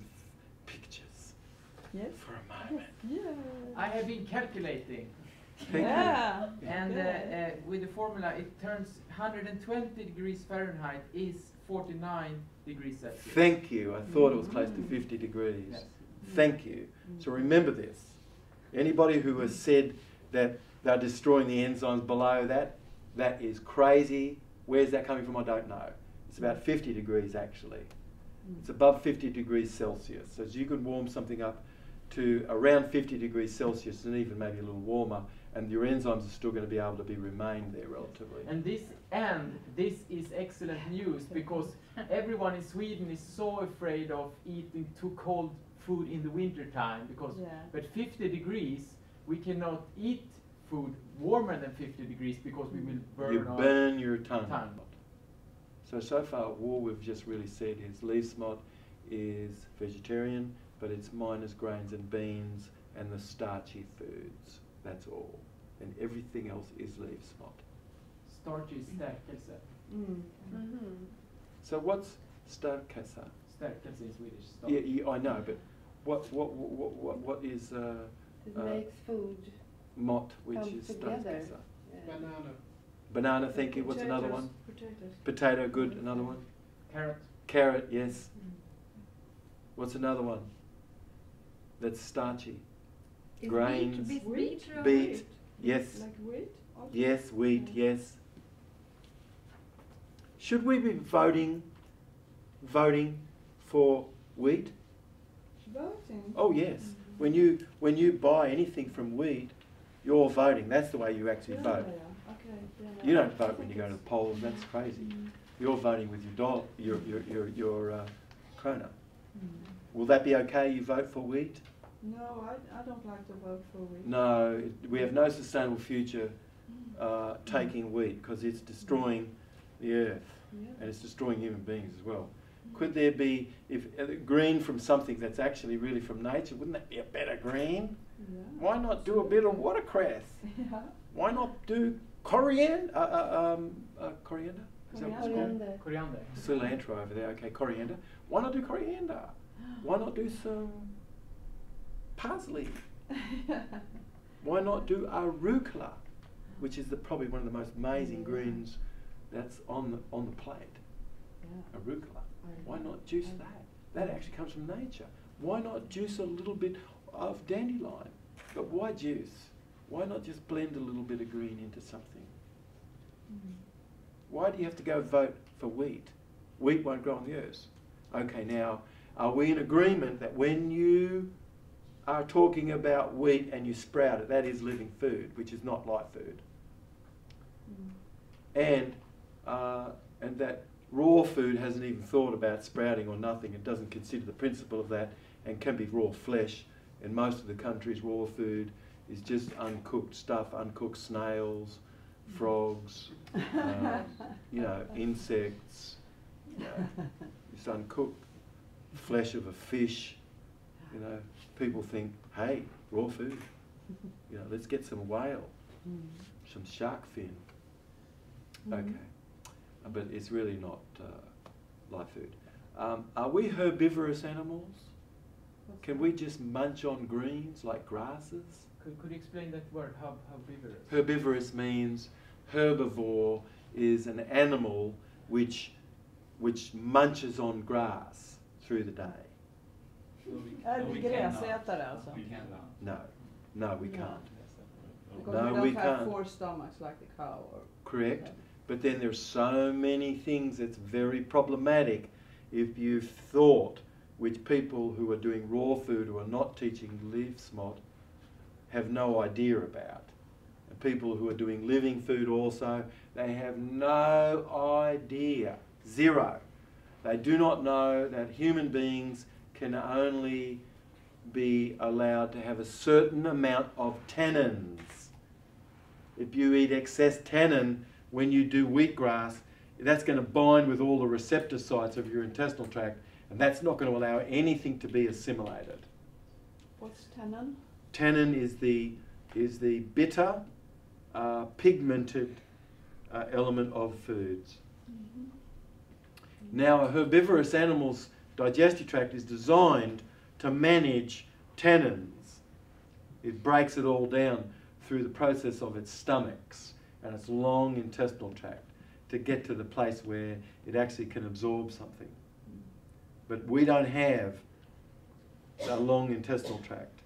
B: pictures
C: Yes.
B: for a moment.
C: Yeah.
A: I have been calculating,
B: Thank
C: Yeah.
A: and
C: Good.
A: with the formula, it turns 120 degrees Fahrenheit is 49 degrees
B: you.
A: Celsius.
B: Thank you. I thought it was close to 50 degrees.
A: Yes.
B: Thank you. So remember this. Anybody who has said that they're destroying the enzymes below that, that is crazy. Where's that coming from? I don't know. It's about 50 degrees actually. It's above 50 degrees Celsius. So you can warm something up to around 50 degrees Celsius and even maybe a little warmer, and your enzymes are still going to be able to remain there relatively.
A: And this is excellent news, because everyone in Sweden is so afraid of eating too cold food in the winter time, because at 50 degrees we cannot eat food warmer than 50 degrees because we will burn
B: You
A: our
B: burn your tongue.
A: tongue.
B: So far, all we've just really said is leaf smut is vegetarian, but it's minus grains and beans and the starchy foods. That's all. And everything else is leaf smut.
A: Starch is stärkelse.
B: So what's stärkelse?
A: Stärkelse in Swedish. Starch.
B: Yeah, I know, but what is
E: It makes food.
B: mott, which
E: Come
B: is
E: together.
B: stärkelse?
F: Banana.
B: Banana, thank you. What's another one?
C: Potatoes.
B: Potato, good. Another one?
A: Carrot.
B: Carrot, yes. What's another one? That's starchy.
G: Is
B: Grains.
G: Beet or
B: Beet.
G: wheat?
B: Yes.
C: Like wheat? Also?
B: Yes, wheat, yes. Should we be voting for wheat?
C: Voting.
B: Oh yes. When you buy anything from wheat, you're voting. That's the way you actually vote.
C: Yeah. Okay. Yeah,
B: You don't
C: I
B: vote when
C: think
B: you go to the
C: it's-
B: polls. That's crazy. You're voting with your dollar, your krona. Will that be okay? You vote for wheat?
C: No, I don't like to vote for wheat.
B: No, we have no sustainable future taking wheat, because it's destroying the earth and it's destroying human beings as well. Could there be, if green from something that's actually really from nature, wouldn't that be a better green?
C: Yeah.
B: Why not do a bit of watercress?
C: Yeah.
B: Why not do coriander? Coriander? Is that what it's called?
E: Coriander.
A: Coriander.
B: Cilantro over there, okay, coriander. Why not do coriander? Why not do some parsley? Why not do arugula, which is probably one of the most amazing greens that's on the plate?
C: Yeah.
B: Arugula. Why not juice that? That actually comes from nature. Why not juice a little bit of dandelion? But why juice? Why not just blend a little bit of green into something? Why do you have to go vote for wheat? Wheat won't grow on the earth. Okay, now, are we in agreement that when you are talking about wheat and you sprout it, that is living food, which is not live food? And that raw food hasn't even thought about sprouting or nothing. It doesn't consider the principle of that and can be raw flesh. In most of the countries, raw food is just uncooked stuff, uncooked snails, frogs, insects, just uncooked flesh of a fish. People think, hey, raw food. Let's get some whale, some shark fin. Okay. But it's really not live food. Are we herbivorous animals? Can we just munch on greens like grasses?
A: Could you explain that word, herbivorous?
B: Herbivorous means herbivore is an animal which munches on grass through the day.
C: Är vi gräsätare alltså?
F: We can't.
B: No, no, we can't.
C: Because
B: No,
C: we
B: we
C: don't have
B: can't.
C: 4 stomachs like the cow. Or
B: Correct. But then there's so many things that's very problematic if you've thought, which people who are doing raw food who are not teaching livsmod have no idea about. And people who are doing living food also, they have no idea, zero. They do not know that human beings can only be allowed to have a certain amount of tannins. If you eat excess tannin when you do wheatgrass, that's going to bind with all the receptor sites of your intestinal tract, and that's not going to allow anything to be assimilated.
C: what's tannin?
B: Tannin is the bitter, pigmented element of foods. Now, a herbivorous animal's digestive tract is designed to manage tannins. It breaks it all down through the process of its stomachs and its long intestinal tract to get to the place where it actually can absorb something. But we don't have a long intestinal tract.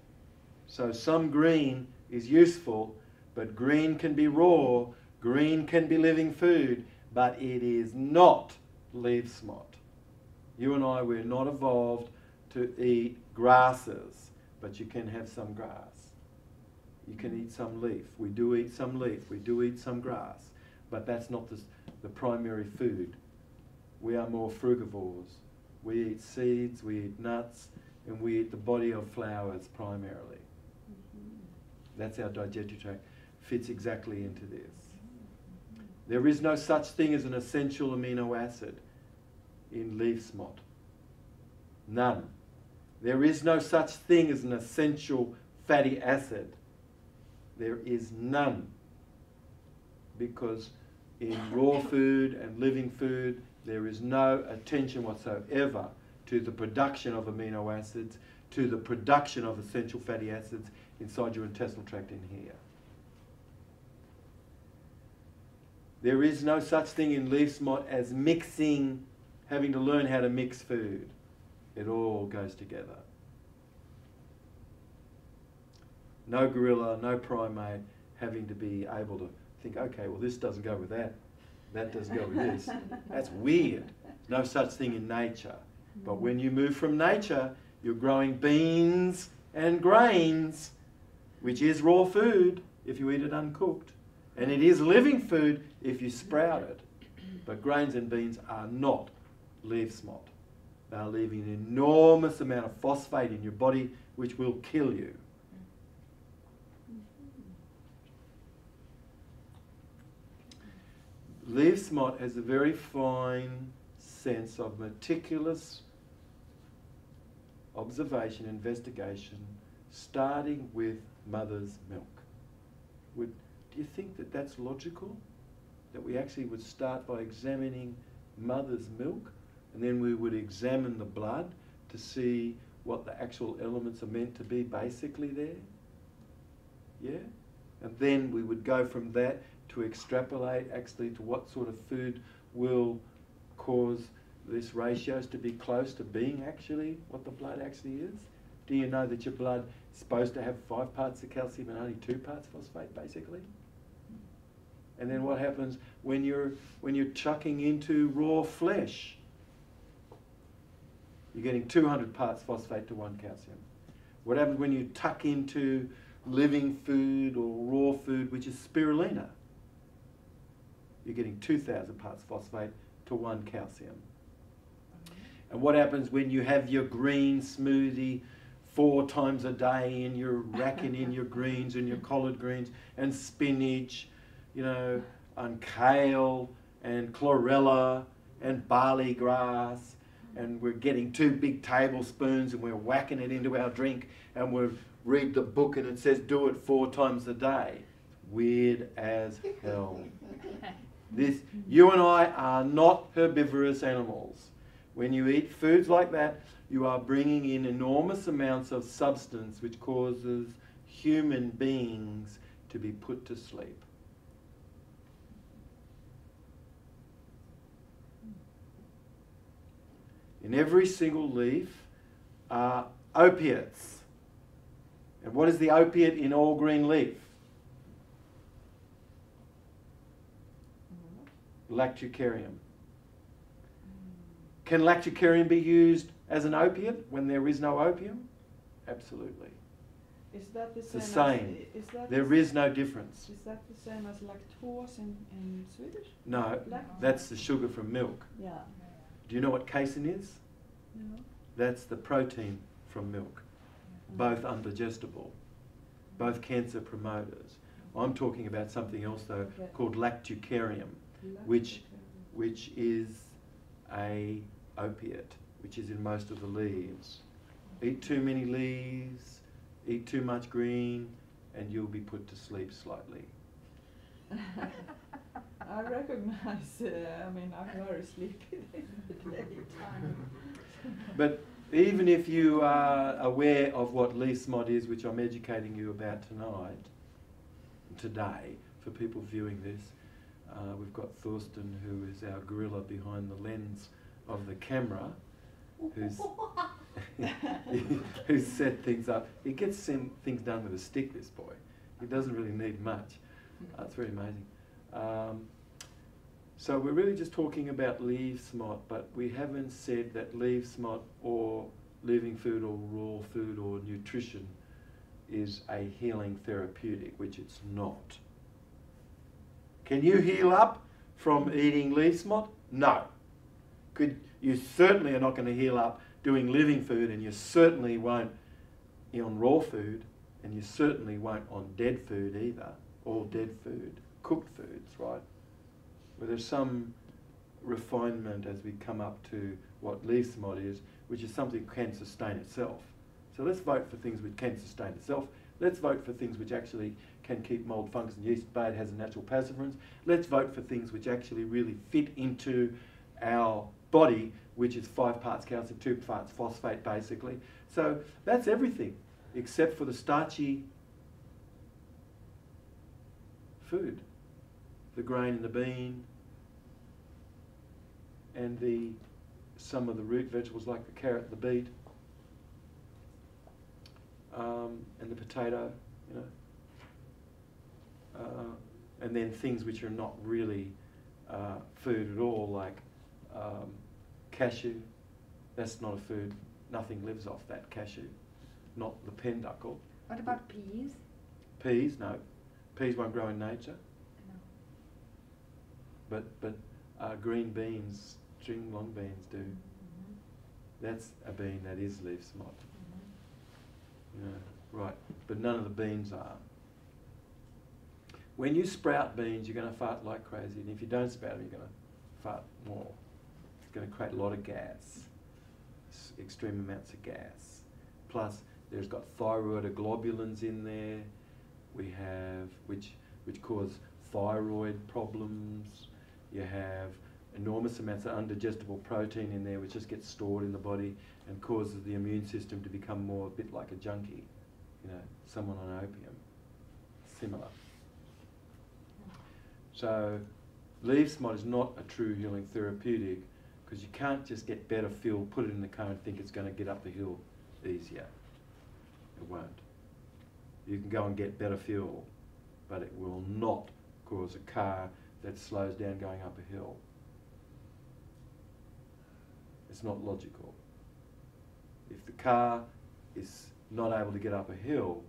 B: So some green is useful, but green can be raw, green can be living food, but it is not livsmod. You and I, we're not evolved to eat grasses, but you can have some grass. You can eat some leaf. We do eat some leaf. We do eat some grass, but that's not the primary food. We are more frugivores. We eat seeds, we eat nuts, and we eat the body of flowers primarily. That's our digestive tract. Fits exactly into this. There is no such thing as an essential amino acid in livsmod. None. There is no such thing as an essential fatty acid. There is none. Because in raw food and living food, there is no attention whatsoever to the production of amino acids, to the production of essential fatty acids inside your intestinal tract in here. There is no such thing in livsmod as mixing, having to learn how to mix food. It all goes together. No gorilla, no primate having to be able to think, okay, well this doesn't go with that, that doesn't go with this. That's weird. No such thing in nature. But when you move from nature, you're growing beans and grains, which is raw food if you eat it uncooked. And it is living food if you sprout it. But grains and beans are not livsmod. They are leaving an enormous amount of phosphate in your body, which will kill you. Livsmod has a very fine sense of meticulous observation, investigation, starting with mother's milk. Do you think that that's logical? That we actually would start by examining mother's milk, and then we would examine the blood to see what the actual elements are meant to be basically there? Yeah? And then we would go from that to extrapolate actually to what sort of food will cause these ratios to be close to being actually what the blood actually is. Do you know that your blood is supposed to have 5 parts of calcium and only 2 parts phosphate basically? And then what happens when you're chucking into raw flesh? You're getting 200 parts phosphate to 1 calcium. What happens when you tuck into living food or raw food, which is spirulina? You're getting 2,000 parts phosphate to 1 calcium. And what happens when you have your green smoothie 4 times a day and you're racking in your greens and your collard greens and spinach, you know, and kale and chlorella and barley grass, and we're getting 2 big tablespoons and we're whacking it into our drink, and we read the book and it says do it 4 times a day. Weird as hell. You and I are not herbivorous animals. When you eat foods like that, you are bringing in enormous amounts of substance which causes human beings to be put to sleep. In every single leaf are Opiates. And what is the opiate in all green leaf? Lactucarium. Can lactucarium be used as an opiate when there is no opium? Absolutely.
C: Is that the
B: It's
C: same?
B: the same. There is no difference.
C: Is that the same as lactose in Swedish?
B: No, that's the sugar from milk.
C: Yeah.
B: Do you know what casein is?
C: No.
B: That's the protein from milk. Both undigestible, both cancer promoters. I'm talking about something else though called lactucarium, which is a opiate, which is in most of the leaves. Eat too many leaves, eat too much green, and you'll be put to sleep slightly.
C: I recognize, I'm very sleepy in the daytime.
B: But even if you are aware of what leaf smut is, which I'm educating you about today, for people viewing this, we've got Thorsten, who is our gorilla behind the lens of the camera, who's set things up. He gets things done with a stick, this boy. He doesn't really need much. It's very amazing. So we're really just talking about leaf smut, but we haven't said that leaf smut or living food or raw food or nutrition is a healing therapeutic, which it's not. Can you heal up from eating leaf smut? No. You certainly are not going to heal up doing living food, and you certainly won't on raw food, and you certainly won't on dead food either. All dead food, cooked foods, right? But there's some refinement as we come up to what leaf smut is, which is something that can sustain itself. So let's vote for things which can sustain itself. Let's vote for things which actually can keep mould, fungus and yeast at bay. It has a natural passivans. Let's vote for things which actually really fit into our body, which is 5 parts calcium, 2 parts phosphate, basically. So that's everything, except for the starchy food. The grain and the bean, and some of the root vegetables like the carrot, the beet, and the potato, and then things which are not really food at all, like cashew. That's not a food. Nothing lives off that cashew. Not the penduckle.
G: What about peas?
B: Peas, no. Peas won't grow in nature.
G: No.
B: But green beans, string long beans do.
G: Mm-hmm.
B: That's a bean that is leaf smut. Right. But none of the beans are. When you sprout beans, you're going to fart like crazy, and if you don't sprout them, you're going to fart more. It's going to create a lot of gas, extreme amounts of gas. Plus, there's got thyroidoglobulins in there. We have which cause thyroid problems. You have enormous amounts of undigestible protein in there, which just gets stored in the body and causes the immune system to become more a bit like a junkie, someone on opium. Similar. So, leaf smut is not a true healing therapeutic, because you can't just get better feel, put it in the car and think it's going to get up the hill easier. It won't. You can go and get better fuel, but it will not cause a car that slows down going up a hill. It's not logical. If the car is not able to get up a hill,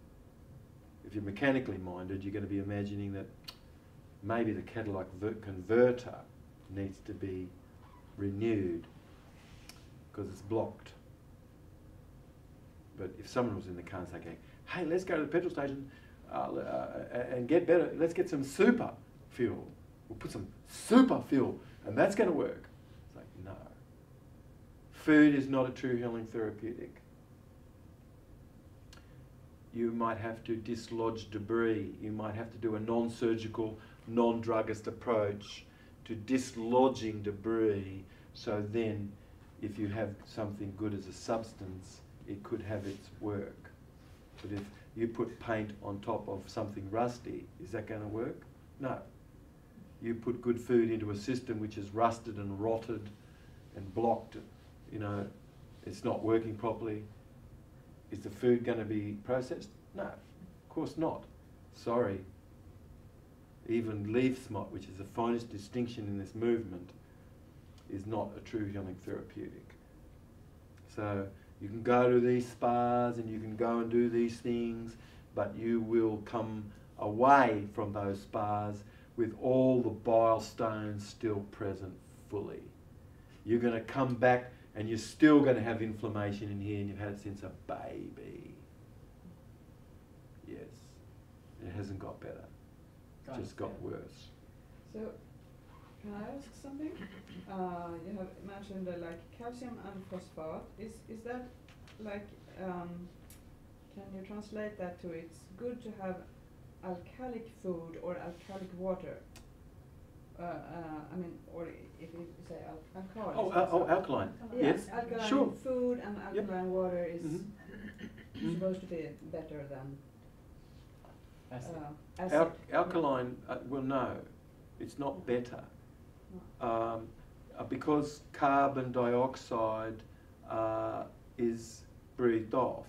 B: if you're mechanically minded, you're going to be imagining that maybe the catalytic converter needs to be renewed because it's blocked. But if someone was in the car and say, hey, let's go to the petrol station and get better, let's get some super fuel. We'll put some super fuel and that's going to work. It's like, no. Food is not a true healing therapeutic. You might have to dislodge debris. You might have to do a non-surgical, non-druggist approach to dislodging debris, so then if you have something good as a substance, it could have its work. But if you put paint on top of something rusty, is that going to work? No. You put good food into a system which is rusted and rotted and blocked, it's not working properly. Is the food going to be processed? No, of course not. Sorry. Even leaf smut, which is the finest distinction in this movement, is not a true healing therapeutic. So you can go to these spas and you can go and do these things, but you will come away from those spas with all the bile stones still present fully. You're going to come back and you're still going to have inflammation in here, and you've had it since a baby. Yes. It hasn't got better. It just got worse.
C: So, can I ask something? You have mentioned like calcium and phosphate. Is that like, can you translate that to it's good to have alkalic food or alkalic water? I mean, or if you say alkaline.
B: Alkaline.
C: Yes,
B: Yes.
C: alkaline
B: Sure.
C: food and alkaline water is supposed to be better than acid.
B: Alkaline, well, no, it's not better. Because carbon dioxide is breathed off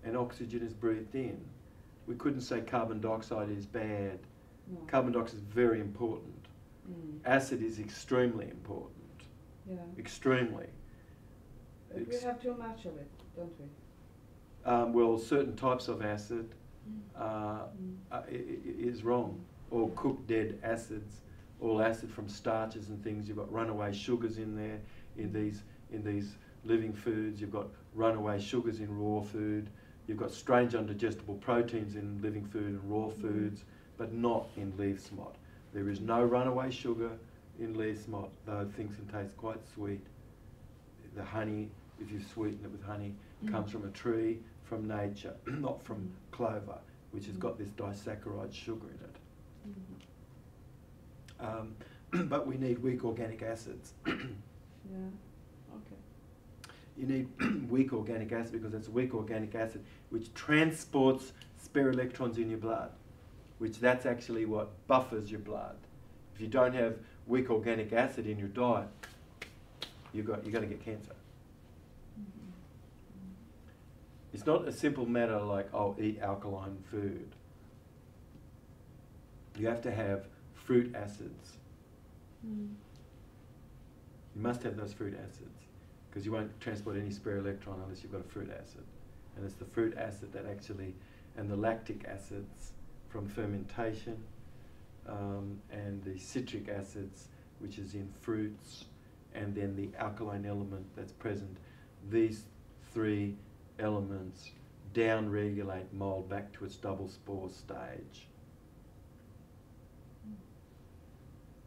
B: and oxygen is breathed in, we couldn't say carbon dioxide is bad.
C: No.
B: Carbon dioxide is very important. Acid is extremely important.
C: Yeah.
B: Extremely.
C: But we have too much of it, don't we?
B: Well, certain types of acid is wrong. Or cooked dead acids, all acid from starches and things. You've got runaway sugars in there in these living foods. You've got runaway sugars in raw food. You've got strange undigestible proteins in living food and raw foods, but not in leaf smut. There is no runaway sugar in leaf smut, though things can taste quite sweet. The honey, if you sweeten it with honey, comes from a tree, from nature, not from clover, which has got this disaccharide sugar in it. But we need weak organic acids.
C: Yeah. Okay.
B: You need weak organic acid because it's weak organic acid which transports spare electrons in your blood, which that's actually what buffers your blood. If you don't have weak organic acid in your diet, you're going to get cancer. It's not a simple matter like, oh, eat alkaline food. You have to have fruit acids. You must have those fruit acids because you won't transport any spare electron unless you've got a fruit acid. And it's the fruit acid that actually, and the lactic acids from fermentation, and the citric acids, which is in fruits, and then the alkaline element that's present. These three elements down-regulate mold back to its double spore stage.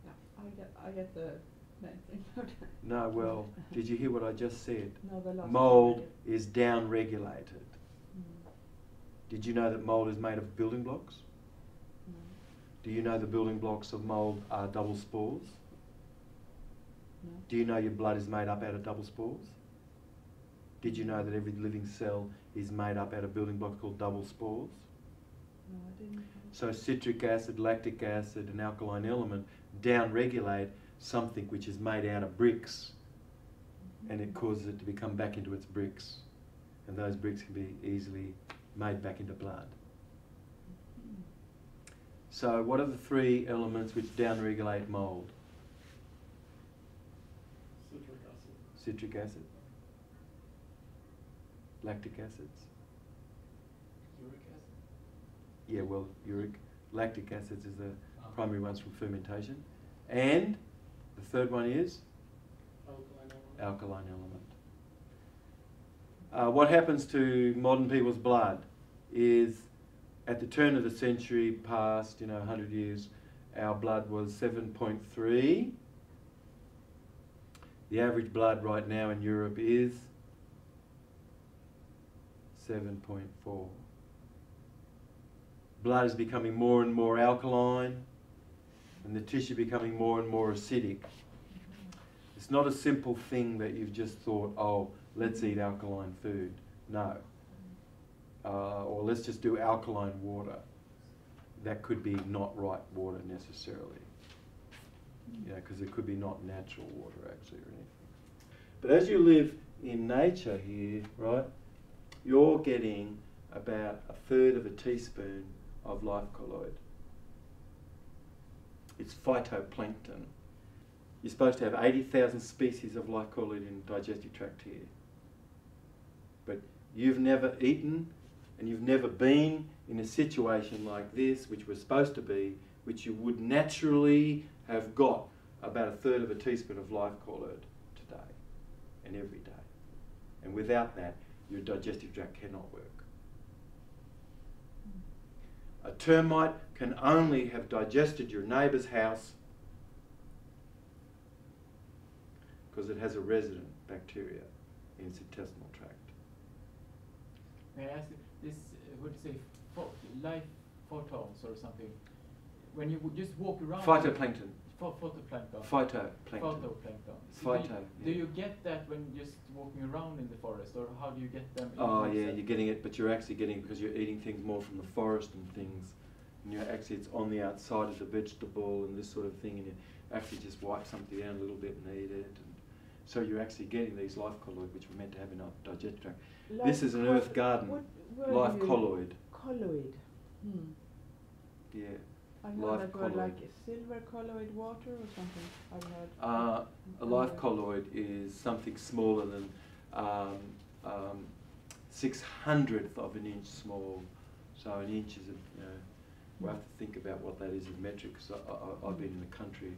C: Yeah, I get the main thing.
B: No, well, did you hear what I just said?
C: No, the last
B: Mold
C: one
B: is down-regulated. Did you know that mold is made of building blocks? Do you know the building blocks of mold are double spores?
C: No.
B: Do you know your blood is made up out of double spores? Did you know that every living cell is made up out of building blocks called double spores?
C: No, I didn't.
B: So citric acid, lactic acid and alkaline element down-regulate something which is made out of bricks, and it causes it to become back into its bricks, and those bricks can be easily made back into blood. So what are the three elements which down-regulate mold?
H: Citric acid.
B: Citric acid, lactic acids.
H: Uric acid.
B: Yeah, well, uric. Lactic acids is the primary ones from fermentation. And the third one is?
H: Alkaline element.
B: Alkaline element. What happens to modern people's blood is at the turn of the century past, 100 years, our blood was 7.3. The average blood right now in Europe is 7.4. Blood is becoming more and more alkaline, and the tissue becoming more and more acidic. It's not a simple thing that you've just thought, oh, let's eat alkaline food. No. Or let's just do alkaline water. That could be not right water necessarily. Because it could be not natural water actually or anything. But as you live in nature here, right, you're getting about 1/3 of a teaspoon of life colloid. It's phytoplankton. You're supposed to have 80,000 species of life colloid in digestive tract here. But you've never eaten and you've never been in a situation like this, which we're supposed to be, which you would naturally have got about 1/3 of a teaspoon of life colloid today and every day. And without that, your digestive tract cannot work. A termite can only have digested your neighbour's house because it has a resident bacteria in its intestinal tract.
A: May I ask this, what do you say, life photons or something? When you just walk around...
B: Phytoplankton.
A: Photoplankton.
B: Phytoplankton.
A: Phyto. Do you get that when you're just walking around in the forest, or how do you get them?
B: Oh yeah, you're getting it, but you're actually getting it because you're eating things more from the forest and things. And you're actually, it's on the outside of the vegetable and this sort of thing, and you actually just wipe something down a little bit and eat it. And so you're actually getting these life colloid, which we're meant to have in our digestive tract. This is an earth garden, life colloid.
C: Colloid.
B: Yeah.
C: I know
B: Life
C: that word
B: colloid.
C: like silver colloid water or something. I've heard.
B: A life colloid is something smaller than 600th of an inch small. So an inch is, we have to think about what that is in metric. So I've been in the country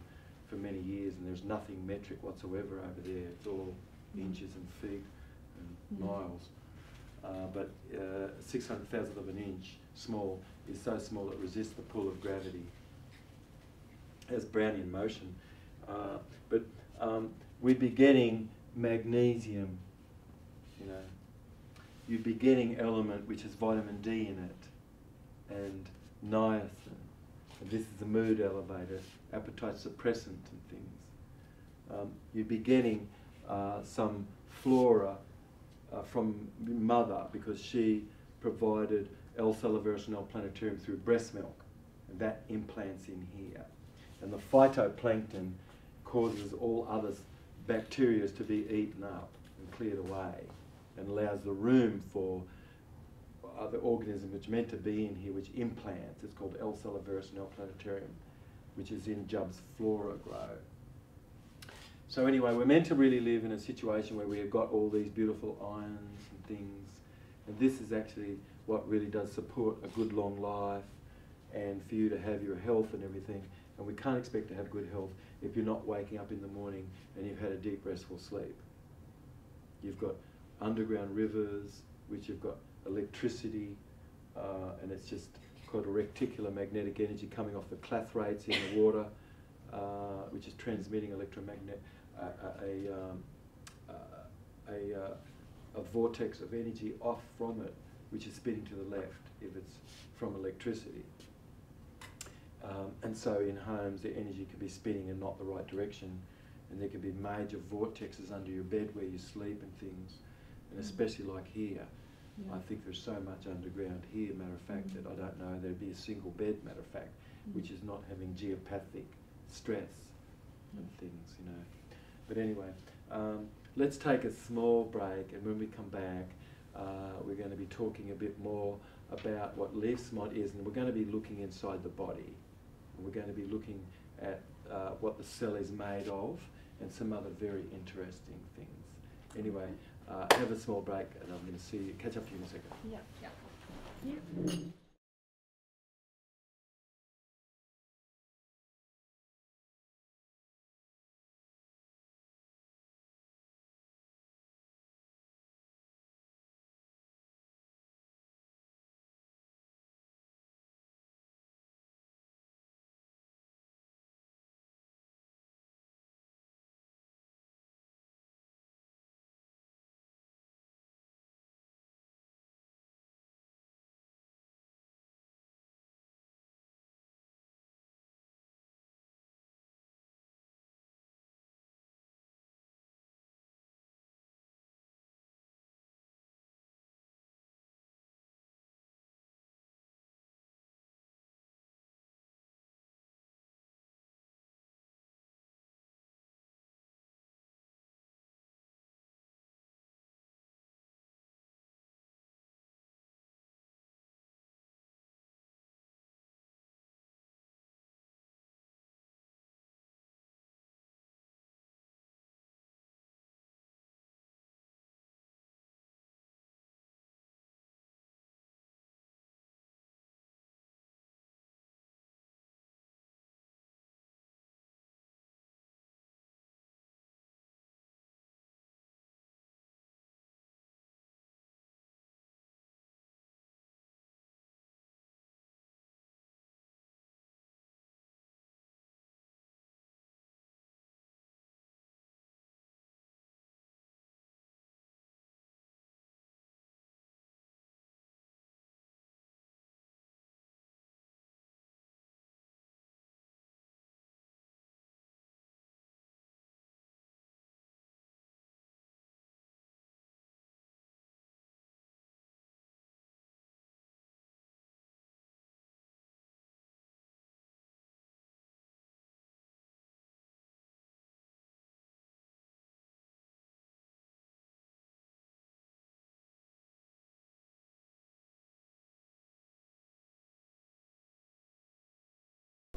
B: for many years and there's nothing metric whatsoever over there. It's all inches and feet and miles. But 600,000th of an inch small is so small it resists the pull of gravity as Brownian motion. But we'd be getting magnesium, you'd be getting element which has vitamin D in it, and niacin. And this is a mood elevator, appetite suppressant and things. You'd be getting some flora from mother because she provided L. salivarius and L. plantarum through breast milk, and that implants in here. And the phytoplankton causes all other bacteria to be eaten up and cleared away, and allows the room for other organisms which are meant to be in here, which implants. It's called L. salivarius and L. plantarum, which is in Jubb's flora grow. So anyway, we're meant to really live in a situation where we have got all these beautiful ions and things, and this is actually what really does support a good long life and for you to have your health and everything. And we can't expect to have good health if you're not waking up in the morning and you've had a deep restful sleep. You've got underground rivers, which have got electricity, and it's just called a reticular magnetic energy coming off the clathrates in the water, which is transmitting electromagnetic, a vortex of energy off from it, which is spinning to the left if it's from electricity. And so in homes, the energy can be spinning in not the right direction, and there can be major vortexes under your bed where you sleep and things, and especially like here. Yeah. I think there's so much underground here, matter of fact, that I don't know there'd be a single bed, matter of fact, which is not having geopathic stress and things, But anyway, let's take a small break, and when we come back, we're going to be talking a bit more about what leaf smut is, and we're going to be looking inside the body. And we're going to be looking at what the cell is made of, and some other very interesting things. Anyway, have a small break, and I'm going to catch up to you in a second.
C: Yeah.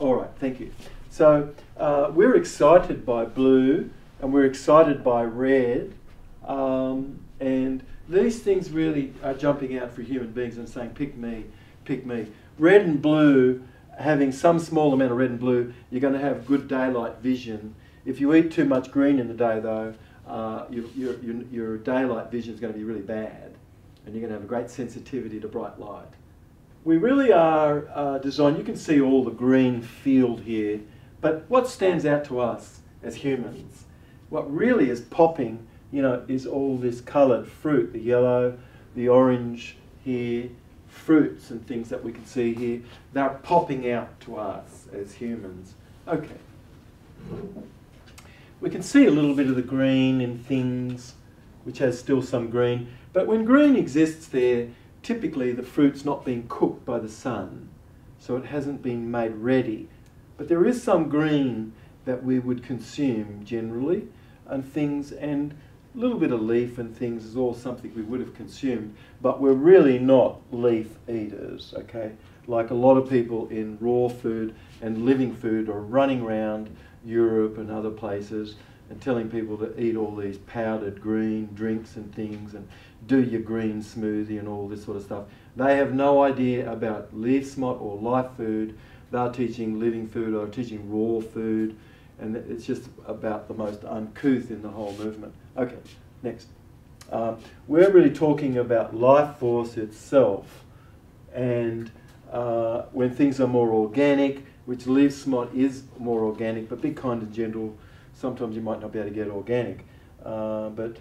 B: All right, thank you. So we're excited by blue and we're excited by red, and these things really are jumping out for human beings and saying, pick me, pick me. Red and blue, having some small amount of red and blue, you're going to have good daylight vision. If you eat too much green in the day though, your daylight vision is going to be really bad, and you're going to have a great sensitivity to bright light. We really are designed, you can see all the green field here, but what stands out to us as humans, what really is popping, you know, is all this coloured fruit, the yellow, the orange here, fruits and things that we can see here. They're popping out to us as humans. Okay. We can see a little bit of the green in things, which has still some green, but when green exists there, typically the fruit's not being cooked by the sun, so it hasn't been made ready. But there is some green that we would consume generally, and things, and a little bit of leaf and things is all something we would have consumed, but we're really not leaf eaters, okay? Like a lot of people in raw food and living food are running around Europe and other places and telling people to eat all these powdered green drinks and things and do your green smoothie and all this sort of stuff. They have no idea about leaf smot or life food. They're teaching living food or teaching raw food, and it's just about the most uncouth in the whole movement. Okay, next. We're really talking about life force itself, and when things are more organic, which leaf smot is more organic, but be kind and gentle. Sometimes you might not be able to get organic, but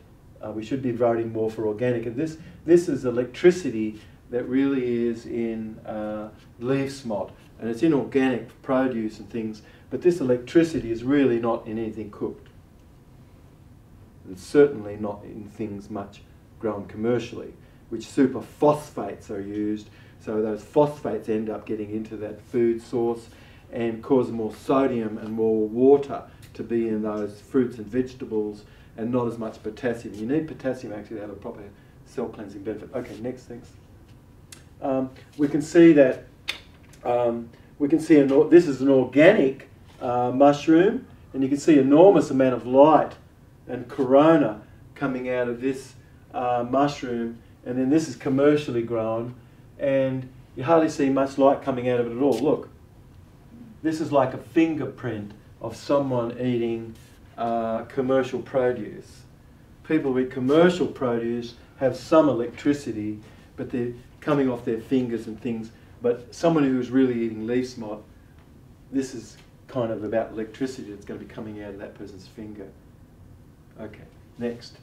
B: we should be voting more for organic. And this is electricity that really is in leaf smot, and it's in organic produce and things, but this electricity is really not in anything cooked. It's certainly not in things much grown commercially, which superphosphates are used, so those phosphates end up getting into that food source and cause more sodium and more water to be in those fruits and vegetables, and not as much potassium. You need potassium actually to have a proper cell cleansing benefit. Okay, next things. We can see that this is an organic mushroom, and you can see enormous amount of light and corona coming out of this mushroom, and then this is commercially grown, and you hardly see much light coming out of it at all. Look, this is like a fingerprint of someone eating commercial produce. People who eat commercial produce have some electricity, but they're coming off their fingers and things. But someone who's really eating leaf smot, this is kind of about electricity that's going to be coming out of that person's finger. Okay, next.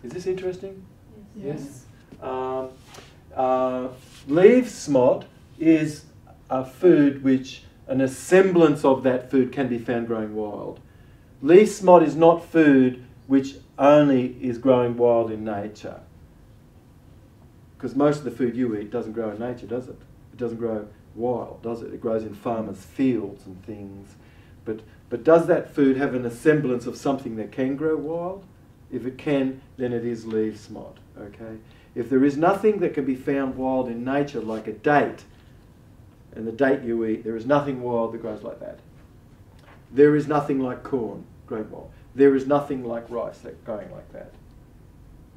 B: Is this interesting?
C: Yes.
B: Leaf smot is a food which an semblance of that food can be found growing wild. Leaf smot is not food which only is growing wild in nature. Because most of the food you eat doesn't grow in nature, does it? It doesn't grow wild, does it? It grows in farmers' fields and things. But does that food have an semblance of something that can grow wild? If it can, then it is leaf smot, okay? If there is nothing that can be found wild in nature, like a date, and the date you eat, there is nothing wild that grows like that. There is nothing like corn growing wild. There is nothing like rice that growing like that.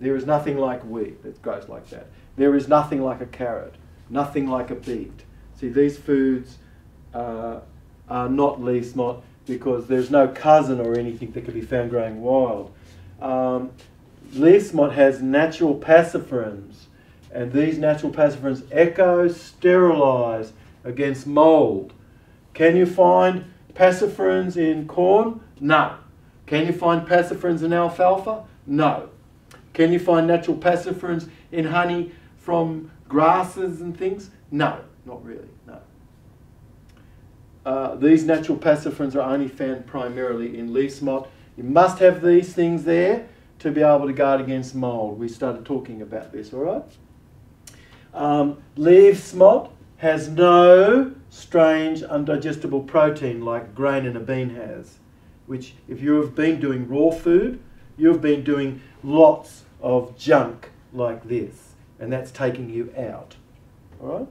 B: There is nothing like wheat that grows like that. There is nothing like a carrot, nothing like a beet. See, these foods are not leaf smot because there's no cousin or anything that can be found growing wild. Leaf smot has natural paciferins, and these natural paciferins echo-sterilise against mould. Can you find paciferins in corn? No. Can you find paciferins in alfalfa? No. Can you find natural paciferins in honey from grasses and things? No, not really, no. These natural paciferins are only found primarily in leaf smot. You must have these things there to be able to guard against mould. We started talking about this, all right? Leaf smot has no strange undigestible protein like grain in a bean has, which if you have been doing raw food, you've been doing lots of junk like this, and that's taking you out, all right?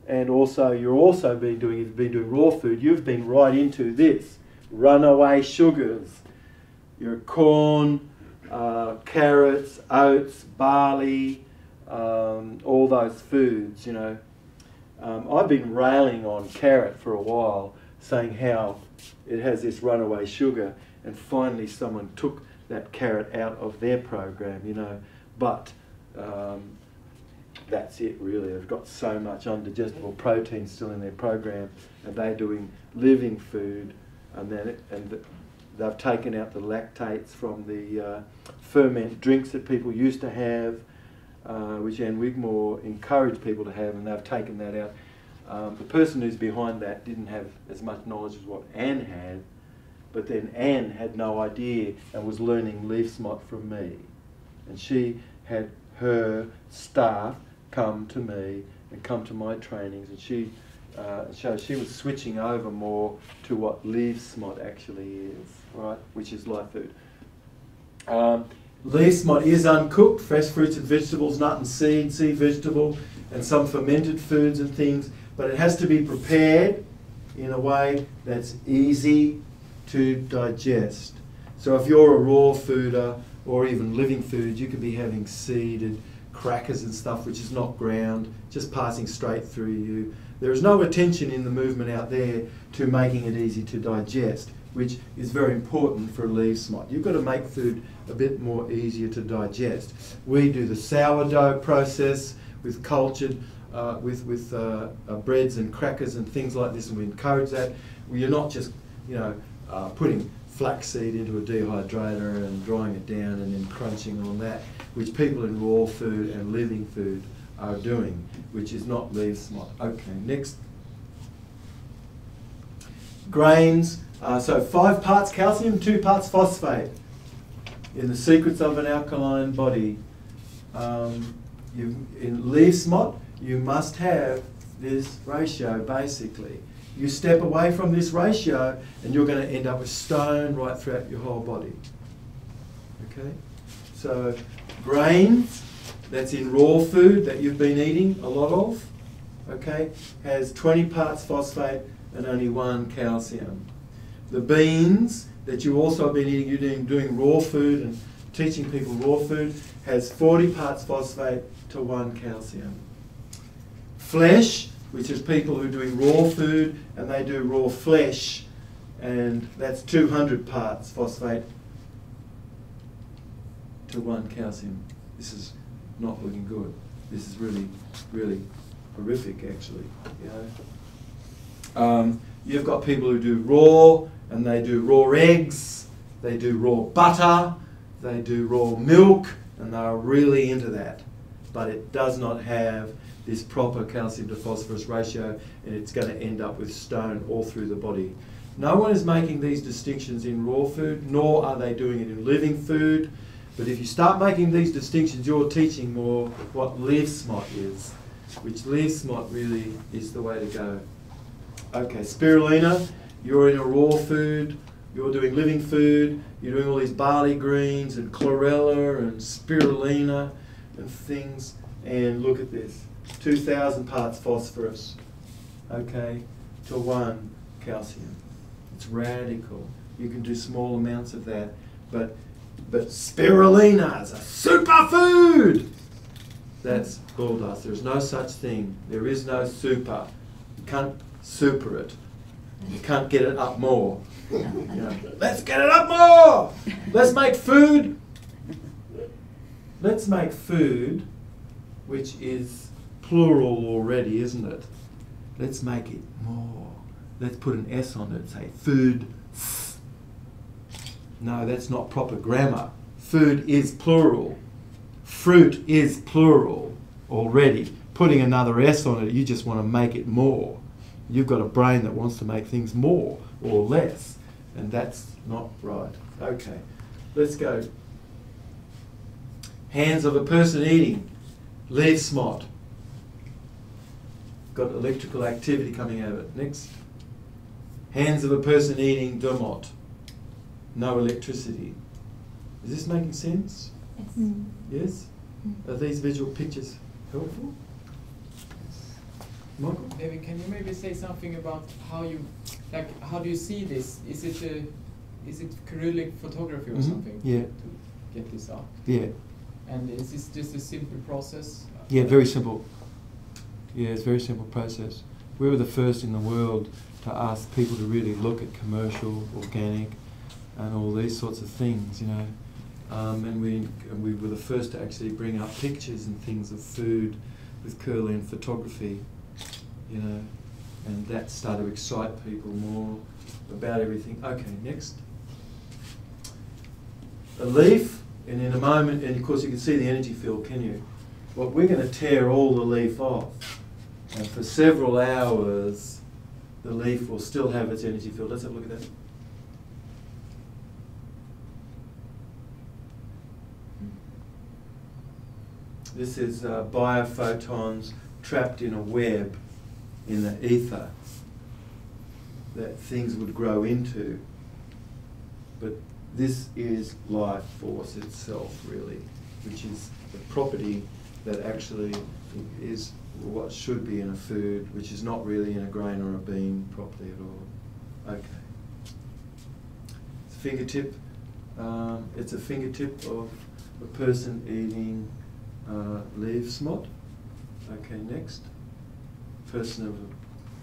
B: and also you've been doing raw food, you've been right into this. Runaway sugars, your corn, carrots, oats, barley, all those foods, you know. I've been railing on carrot for a while, saying how it has this runaway sugar, and finally someone took that carrot out of their program, you know. But that's it really. They've got so much undigestible protein still in their program, and they're doing living food, and they've taken out the lactates from the ferment drinks that people used to have, which Anne Wigmore encouraged people to have, and they've taken that out. The person who's behind that didn't have as much knowledge as what Anne had, but then Anne had no idea and was learning leaf smot from me. And she had her staff come to me and come to my trainings, and she was switching over more to what leaf smot actually is, right, which is live food. Leaf smot is uncooked, fresh fruits and vegetables, nut and seed vegetable, and some fermented foods and things, but it has to be prepared in a way that's easy to digest. So if you're a raw fooder or even living food, you could be having seeded crackers and stuff which is not ground, just passing straight through you. There is no attention in the movement out there to making it easy to digest, which is very important for leaf smot. You've got to make food a bit more easier to digest. We do the sourdough process with cultured, with breads and crackers and things like this, and we encourage that. You're not just, putting flaxseed into a dehydrator and drying it down and then crunching on that, which people in raw food and living food are doing, which is not leaf smot. Okay, next. Grains. So 5 parts calcium, 2 parts phosphate. In the secrets of an alkaline body. In leaf smot, you must have this ratio basically. You step away from this ratio and you're going to end up with stone right throughout your whole body. Okay? So grains, that's in raw food that you've been eating a lot of, okay, has 20 parts phosphate and only 1 calcium. The beans that you've also been eating, you're doing raw food and teaching people raw food, has 40 parts phosphate to 1 calcium. Flesh, which is people who are doing raw food and they do raw flesh, and that's 200 parts phosphate to 1 calcium. This is not looking good. This is really, really horrific actually. You know? You've got people who do raw, and they do raw eggs, they do raw butter, they do raw milk, and they're really into that. But it does not have this proper calcium to phosphorus ratio, and it's going to end up with stone all through the body. No one is making these distinctions in raw food, nor are they doing it in living food. But if you start making these distinctions, you're teaching more what leaf smot is, which leaf smot really is the way to go. Okay, spirulina, you're in a raw food, you're doing living food, you're doing all these barley greens and chlorella and spirulina and things, and look at this, 2,000 parts phosphorus, okay, to 1 calcium. It's radical. You can do small amounts of that, but spirulina is a superfood. That's bulldust. There's no such thing. There is no super. You can't super it. You can't get it up more. You know, let's get it up more. Let's make food. Let's make food, which is plural already, isn't it? Let's make it more. Let's put an S on it. Say food. No, that's not proper grammar. Food is plural. Fruit is plural already. Putting another S on it, you just want to make it more. You've got a brain that wants to make things more or less, and that's not right. Okay, let's go. Hands of a person eating, leaf smot. Got electrical activity coming out of it. Next. Hands of a person eating domot. No electricity. Is this making sense? Yes. Yes? Are these visual pictures helpful? Michael?
A: David, can you maybe say something about how you, like, how do you see this? Is it Cyrillic photography or something?
B: Yeah.
A: To get this up?
B: Yeah.
A: And is this just a simple process?
B: Yeah, very simple. Yeah, it's a very simple process. We were the first in the world to ask people to really look at commercial, organic, and all these sorts of things, you know. And we were the first to actually bring up pictures and things of food with Kirlian photography, you know, and that started to excite people more about everything. Okay, next. A leaf, and in a moment, and of course you can see the energy field, can you? Well, we're going to tear all the leaf off, and for several hours the leaf will still have its energy field. Let's have a look at that. This is biophotons trapped in a web in the ether that things would grow into. But this is life force itself, really, which is the property that actually is what should be in a food, which is not really in a grain or a bean properly at all. Okay. It's a fingertip. It's a fingertip of a person eating leaf smot. Okay, next. Person of a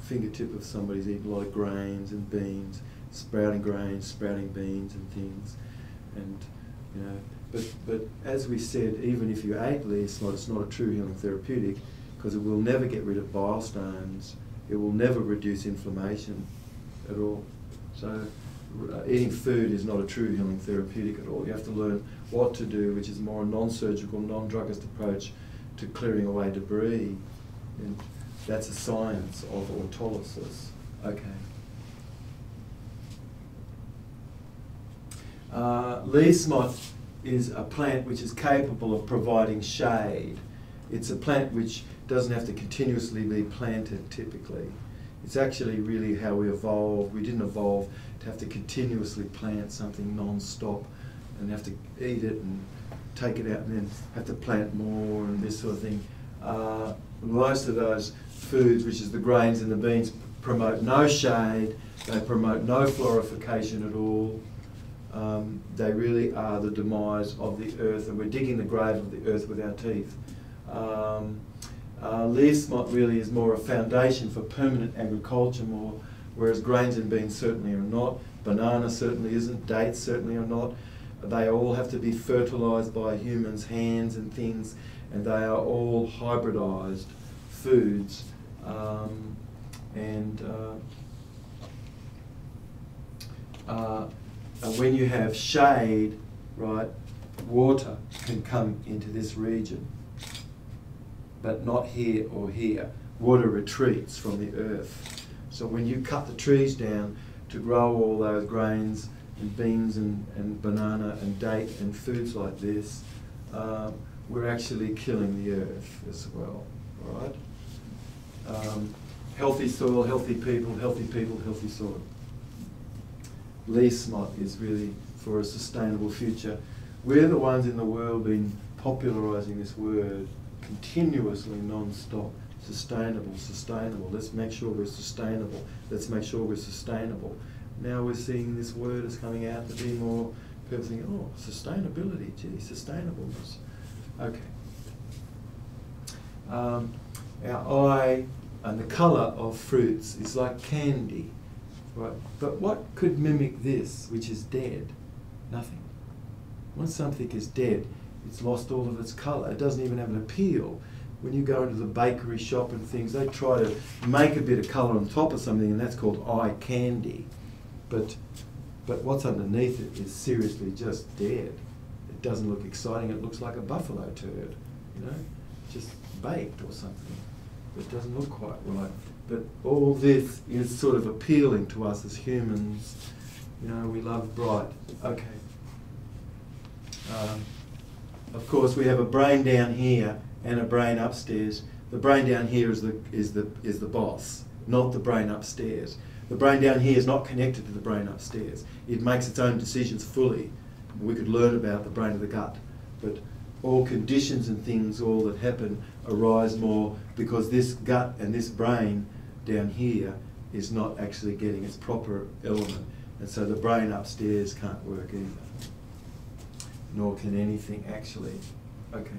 B: fingertip of somebody's eating a lot of grains and beans, sprouting grains, sprouting beans and things. And, you know, but as we said, even if you ate leaf smot, it's not a true healing therapeutic because it will never get rid of bile stones. It will never reduce inflammation at all. So eating food is not a true healing therapeutic at all. You have to learn what to do, which is more a non-surgical, non-druggist approach to clearing away debris. And that's a science of autolysis. Okay. Leaf smot is a plant which is capable of providing shade. It's a plant which doesn't have to continuously be planted typically. It's actually really how we evolved. We didn't evolve to have to continuously plant something non-stop and have to eat it and take it out and then have to plant more and this sort of thing. Most of those foods, which is the grains and the beans, promote no shade, they promote no florification at all. They really are the demise of the earth, and we're digging the grave of the earth with our teeth. Leaf smot really is more a foundation for permanent agriculture more, whereas grains and beans certainly are not. Banana certainly isn't, dates certainly are not. They all have to be fertilised by humans' hands and things, and they are all hybridised foods. And when you have shade, right, water can come into this region, but not here or here. Water retreats from the earth. So when you cut the trees down to grow all those grains and beans and banana and date and foods like this, we're actually killing the earth as well, all right? Healthy soil, healthy people, healthy people, healthy soil. Leaf smot is really for a sustainable future. We're the ones in the world been popularising this word continuously, non-stop. Sustainable, sustainable. Let's make sure we're sustainable. Let's make sure we're sustainable. Now we're seeing this word is coming out to be more, people thinking, oh, sustainability, gee, sustainableness. Okay. Our eye and the colour of fruits is like candy, right? But what could mimic this, which is dead? Nothing. Once something is dead, it's lost all of its colour. It doesn't even have an appeal. When you go into the bakery shop and things, they try to make a bit of colour on top of something, and that's called eye candy. But what's underneath it is seriously just dead. It doesn't look exciting. It looks like a buffalo turd, you know, just baked or something. It doesn't look quite right. But all this is sort of appealing to us as humans. You know, we love bright. Okay. Of course, we have a brain down here and a brain upstairs. The brain down here is the boss, not the brain upstairs. The brain down here is not connected to the brain upstairs. It makes its own decisions fully. We could learn about the brain of the gut, but all conditions and things, all that happen, arise more because this gut and this brain down here is not actually getting its proper element. And so the brain upstairs can't work either. Nor can anything actually. Okay.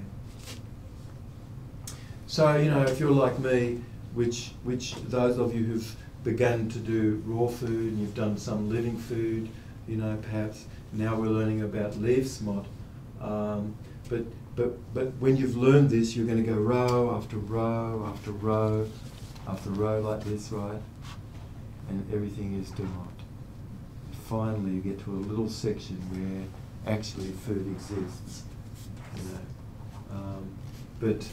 B: So, you know, if you're like me, which those of you who've begun to do raw food and you've done some living food, you know, perhaps now we're learning about leaf smot. But when you've learned this, you're going to go row after row after row after row like this, right? And everything is demot. Finally, you get to a little section where actually food exists, you know. But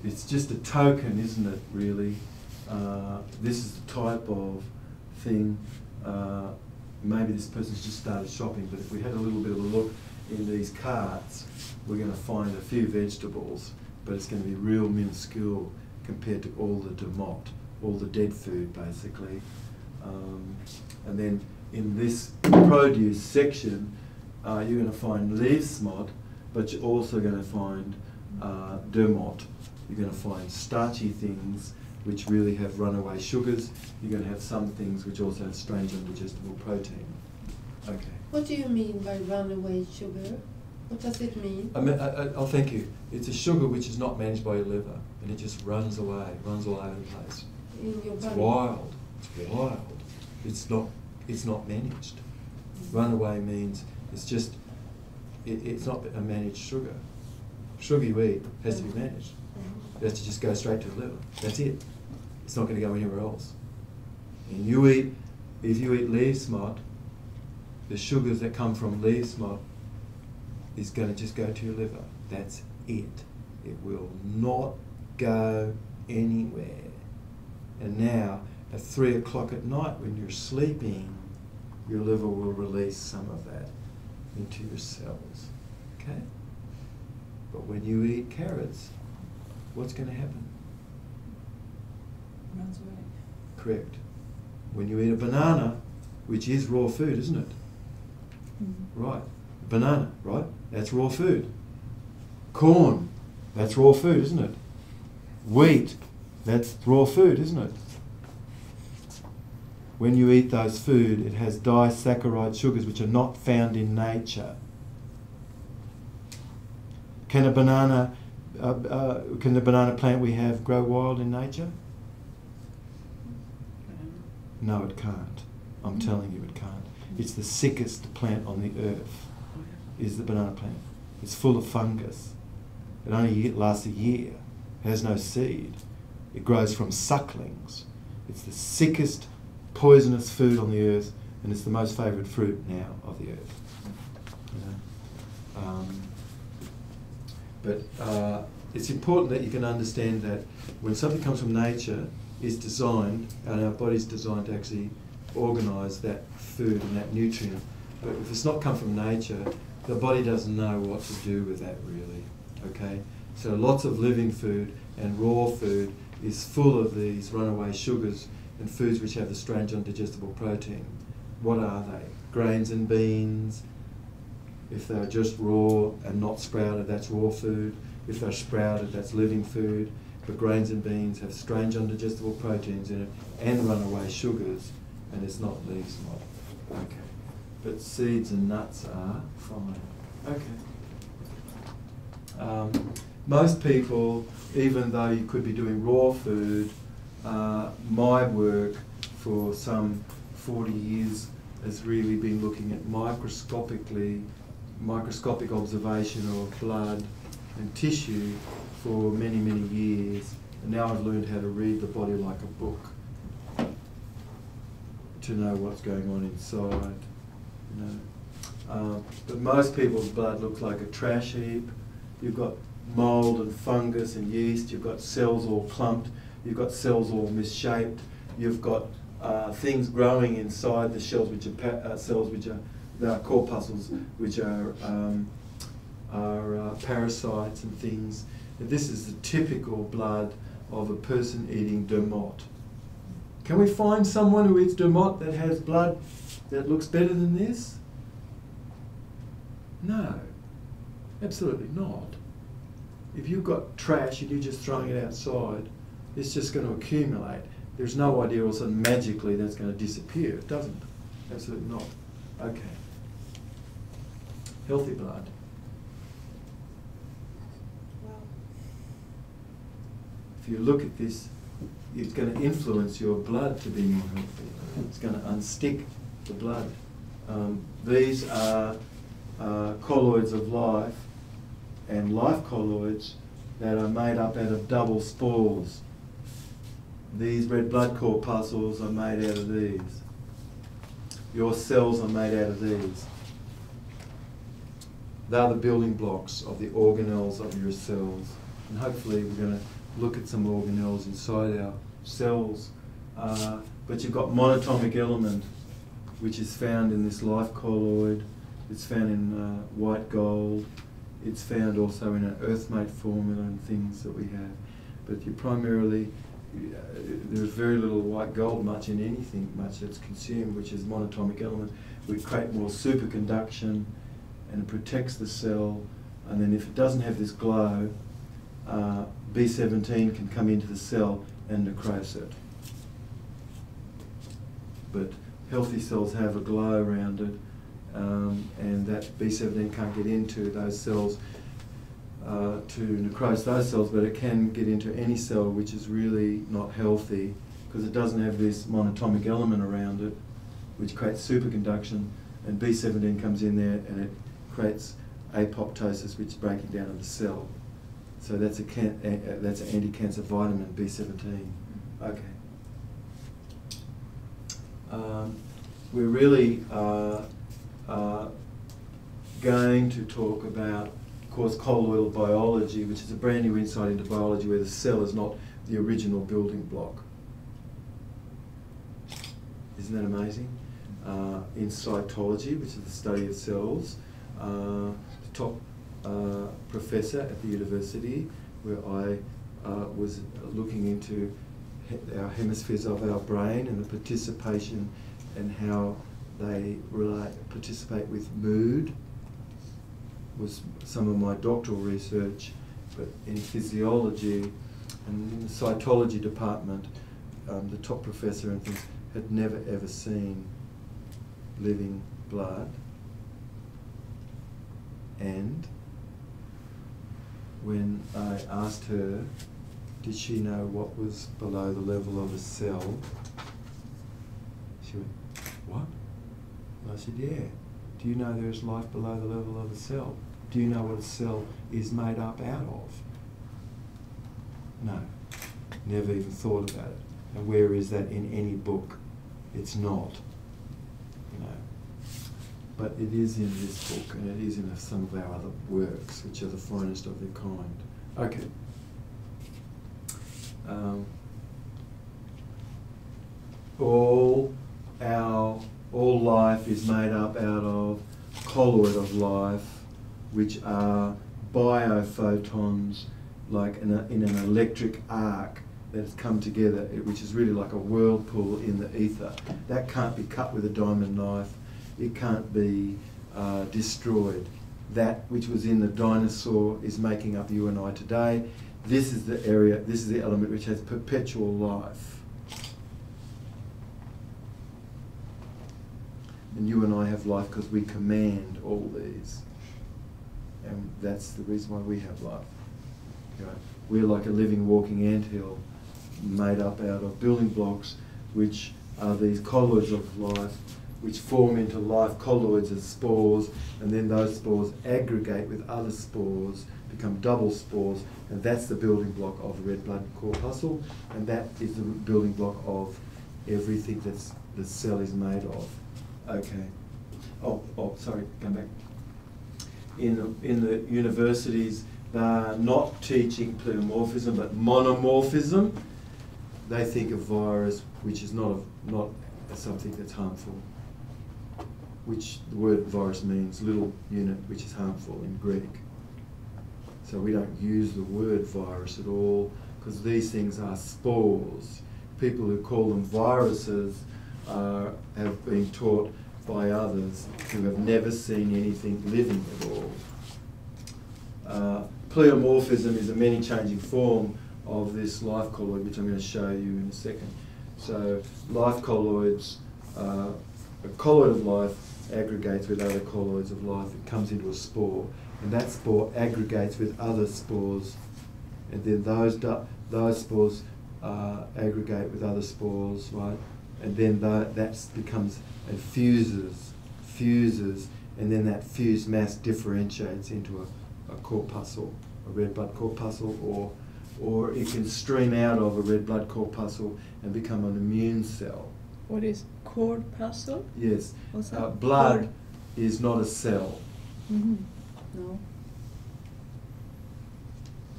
B: it's just a token, isn't it, really? This is the type of thing, maybe this person's just started shopping, but if we had a little bit of a look in these carts, we're going to find a few vegetables, but it's going to be real minuscule compared to all the demot, all the dead food, basically. And then in this produce section, you're going to find leaf smot, but you're also going to find demot. You're going to find starchy things which really have runaway sugars. You're going to have some things which also have strange undigestible protein. Okay.
E: What do you mean by runaway sugar? What does it mean?
B: I'll thank you. It's a sugar which is not managed by your liver, and it just runs away, runs all over the place.
E: In your
B: It's
E: body?
B: wild. It's wild. It's not managed. Runaway means it's just, it's not a managed sugar. Sugar you eat has to be managed. It has to just go straight to the liver. That's it. It's not going to go anywhere else. And if you eat leaf smot, the sugars that come from leaf smot is going to just go to your liver. That's it. It will not go anywhere. And now, at 3 o'clock at night when you're sleeping, your liver will release some of that into your cells. Okay? But when you eat carrots, what's going to happen?
D: Runs away.
B: Correct. When you eat a banana, which is raw food, isn't it?
D: Mm-hmm.
B: Right. Banana, right? That's raw food. Corn, that's raw food, isn't it? Wheat, that's raw food, isn't it? When you eat those food, it has disaccharide sugars which are not found in nature. Can the banana plant we have grow wild in nature? No, it can't. I'm telling you it can't. It's the sickest plant on the earth, is the banana plant. It's full of fungus. It only lasts a year. It has no seed. It grows from sucklings. It's the sickest, poisonous food on the earth, and it's the most favoured fruit now of the earth. You know? But it's important that you can understand that when something comes from nature, it's designed, and our body's designed to actually organise that food and that nutrient. But if it's not come from nature, the body doesn't know what to do with that really, okay? So lots of living food and raw food is full of these runaway sugars and foods which have the strange undigestible protein. What are they? Grains and beans. If they're just raw and not sprouted, that's raw food. If they're sprouted, that's living food. But grains and beans have strange undigestible proteins in it and runaway sugars, and it's not leaf smot. Okay. But seeds and nuts are fine. Okay. Most people, even though you could be doing raw food, my work for some 40 years has really been looking at microscopic observation of blood and tissue for many, many years. And now I've learned how to read the body like a book, to know what's going on inside. You know. But most people's blood looks like a trash heap. You've got mould and fungus and yeast. You've got cells all clumped. You've got cells all misshaped. You've got things growing inside the cells, which are corpuscles, which are parasites and things. And this is the typical blood of a person eating demot. Can we find someone who eats demot that has blood that looks better than this? No, absolutely not. if you've got trash and you're just throwing it outside, it's just going to accumulate. There's no idea all of a sudden magically that's going to disappear. It doesn't. Absolutely not. Okay. Healthy blood. If you look at this, it's going to influence your blood to be more healthy. It's going to unstick the blood. These are colloids of life and life colloids that are made up out of double spores. These red blood corpuscles are made out of these. Your cells are made out of these. They're the building blocks of the organelles of your cells. And hopefully we're going to look at some organelles inside our cells. But you've got monatomic element, which is found in this life colloid. It's found in white gold. It's found also in an earthmate formula and things that we have. But you primarily, there's very little white gold much in anything much that's consumed, which is monatomic element. We create more superconduction and it protects the cell. And then if it doesn't have this glow, B17 can come into the cell and necrose it. But healthy cells have a glow around it, and that B17 can't get into those cells to necrose those cells, but it can get into any cell which is really not healthy because it doesn't have this monatomic element around it, which creates superconduction, and B17 comes in there and it creates apoptosis, which is breaking down of the cell. So that's that's an anti-cancer vitamin, B17. Okay. We're really going to talk about, of course, colloidal biology, which is a brand new insight into biology where the cell is not the original building block. Isn't that amazing? In cytology, which is the study of cells, the top professor at the university, where I was looking into our hemispheres of our brain and the participation and how they participate with mood, was some of my doctoral research. But in physiology and in the cytology department, the top professor and things had never ever seen living blood. And when I asked her, did she know what was below the level of a cell? She went, what? And I said, yeah. Do you know there's life below the level of a cell? Do you know what a cell is made up out of? No. Never even thought about it. And where is that in any book? It's not. You know. But it is in this book, and it is in some of our other works, which are the finest of their kind. Okay. All life is made up out of colloid of life, which are biophotons, like in an electric arc that has come together, which is really like a whirlpool in the ether. That can't be cut with a diamond knife. It can't be destroyed. That which was in the dinosaur is making up you and I today. This is the area, this is the element which has perpetual life. And you and I have life because we command all these. And that's the reason why we have life. You know, we're like a living, walking anthill made up out of building blocks, which are these colloids of life, which form into life colloids as spores, and then those spores aggregate with other spores, become double spores, and that's the building block of the red blood corpuscle, and that is the building block of everything that's the cell is made of. Okay. Oh, sorry, come back. In the universities, they're not teaching pleomorphism, but monomorphism. They think of virus, which is not something that's harmful, which the word virus means little unit, which is harmful in Greek. So we don't use the word virus at all, because these things are spores. People who call them viruses have been taught by others who have never seen anything living at all. pleomorphism is a many-changing form of this life colloid, which I'm going to show you in a second. So life colloids, a colloid of life aggregates with other colloids of life. It comes into a spore, and that spore aggregates with other spores, and then those spores aggregate with other spores, right? And then that becomes and fuses, and then that fused mass differentiates into a corpuscle, a red blood corpuscle, or it can stream out of a red blood corpuscle and become an immune cell.
I: What is corpuscle?
B: Yes.
I: What's that?
B: Blood is not a cell.
I: Mm-hmm. No.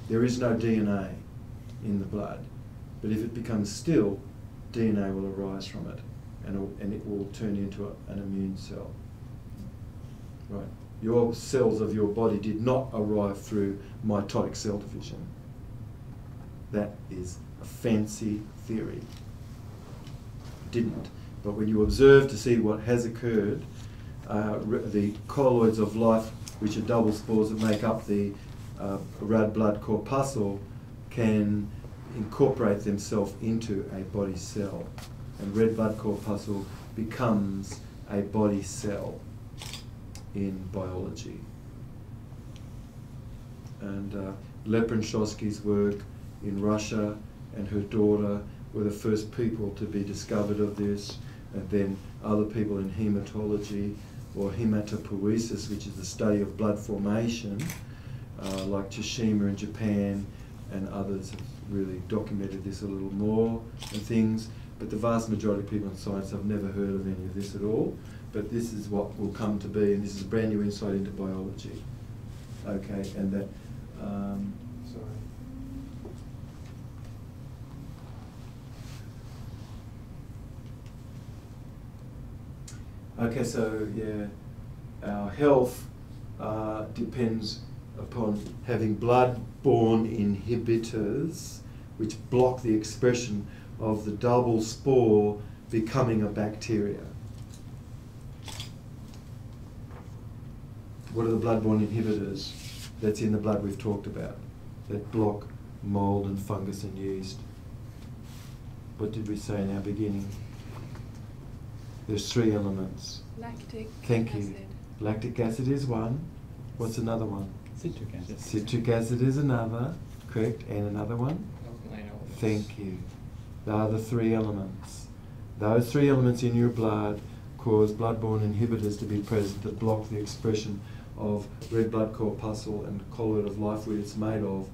B: There is no DNA in the blood, but if it becomes still, DNA will arise from it, and it will turn into an immune cell. Right. Your cells of your body did not arrive through mitotic cell division. That is a fancy theory. Didn't. But when you observe to see what has occurred, the colloids of life, which are double spores that make up the red blood corpuscle, can incorporate themselves into a body cell. And red blood corpuscle becomes a body cell in biology. And Leprinchowski's work in Russia and her daughter were the first people to be discovered of this, and then other people in hematology or hematopoiesis, which is the study of blood formation, like Tsushima in Japan, and others have really documented this a little more and things, but the vast majority of people in science have never heard of any of this at all, but this is what will come to be, and this is a brand new insight into biology. Okay, and that, sorry. Okay, so yeah, our health depends upon having blood-borne inhibitors which block the expression of the double spore becoming a bacteria. What are the blood-borne inhibitors that's in the blood we've talked about that block mold and fungus and yeast? What did we say in our beginning? There's 3 elements.
I: Lactic
B: Thank
I: acid.
B: you. Lactic acid is one. What's another one?
F: Citric acid.
B: Citric acid is another. Correct. And another one? Thank you. They are the 3 elements. Those 3 elements in your blood cause blood-borne inhibitors to be present that block the expression of red blood corpuscle and colloid of life, which it's made of,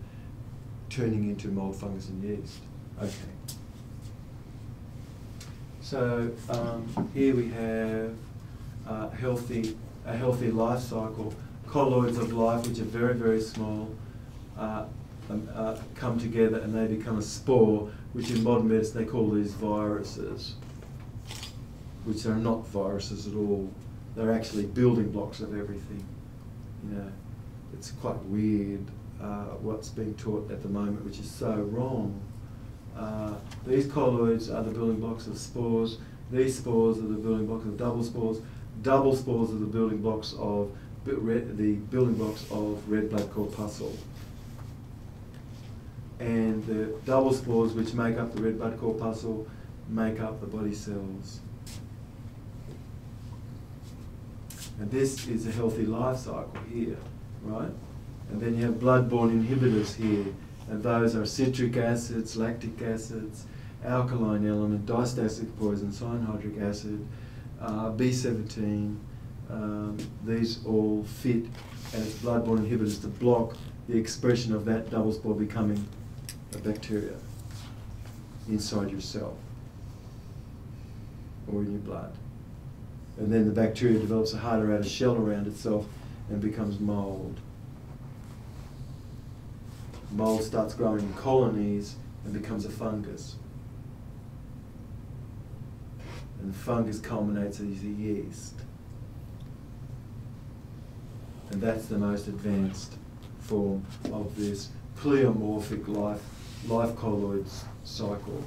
B: turning into mold, fungus, and yeast. Okay. So here we have a healthy life cycle. Colloids of life, which are very, very small, come together and they become a spore, which in modern medicine they call these viruses, which are not viruses at all. They're actually building blocks of everything. You know, it's quite weird what's being taught at the moment, which is so wrong. These colloids are the building blocks of spores. These spores are the building blocks of double spores. Double spores are the building blocks of red blood corpuscle. And the double spores which make up the red blood corpuscle make up the body cells. And this is a healthy life cycle here, right? And then you have blood-borne inhibitors here, and those are citric acids, lactic acids, alkaline element, diastatic poison, cyanhydric acid, B17. These all fit as blood-borne inhibitors to block the expression of that double spore becoming a bacteria inside your cell or in your blood. And then the bacteria develops a harder outer shell around itself and becomes mold. Mold starts growing in colonies and becomes a fungus. And the fungus culminates as a yeast. And that's the most advanced form of this pleomorphic life colloids cycle.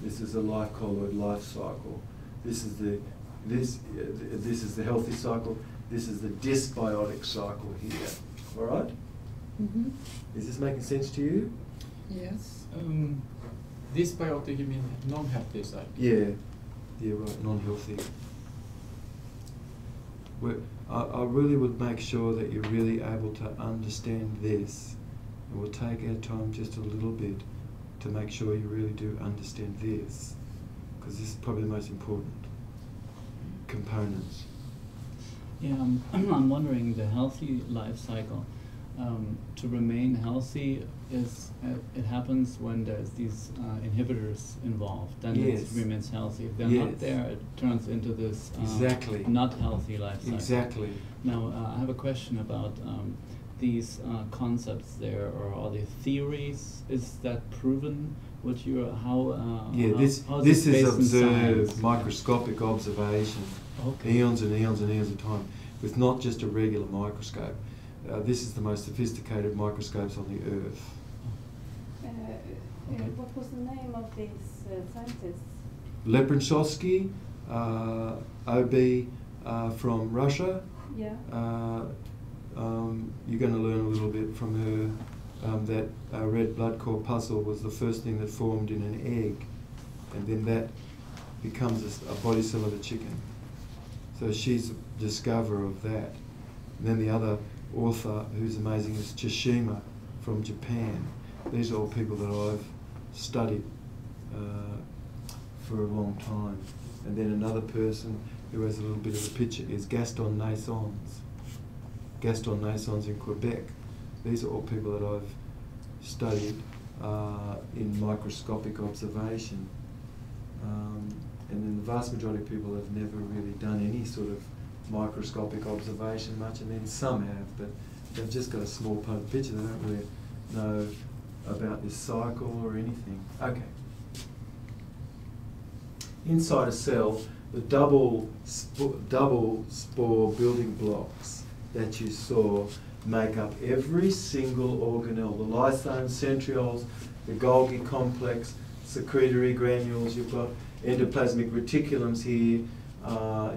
B: This is a life colloid life cycle. This is the healthy cycle. This is the dysbiotic cycle here. All right?
I: Mm-hmm.
B: Is this making sense to you?
I: Yes.
F: Dysbiotic, you mean non-healthy side?
B: Yeah. Yeah, right, non-healthy. I really would make sure that you're really able to understand this. And we'll take our time just a little bit to make sure you really do understand this, because this is probably the most important components.
J: Yeah, I'm wondering the healthy life cycle. To remain healthy is it happens when there's these inhibitors involved. Then it remains healthy. If they're not there, it turns into this
B: exactly
J: not healthy life cycle.
B: Exactly.
J: Now I have a question about these concepts there, or all the theories. Is that proven? What you how?
B: This is observed microscopic observation.
J: Okay.
B: Eons and eons and eons of time, with not just a regular microscope. This is the most sophisticated microscopes on the earth.
E: What was the name of these scientists?
B: Leprechowski, OB from Russia.
E: Yeah.
B: You're going to learn a little bit from her that red blood corpuscle was the first thing that formed in an egg, and then that becomes a body cell of a chicken. So she's a discoverer of that. And then the other author who's amazing is Tsushima from Japan. These are all people that I've studied for a long time. And then another person who has a little bit of a picture is Gaston Naissons. Gaston Naissons in Quebec. These are all people that I've studied in microscopic observation. And then the vast majority of people have never really done any sort of microscopic observation much, and then some have, but they've just got a small part of the picture. They don't really know about this cycle or anything. Okay. Inside a cell, the double spore building blocks that you saw make up every single organelle. The lysomes, centrioles, the Golgi complex, secretory granules. You've got endoplasmic reticulums here.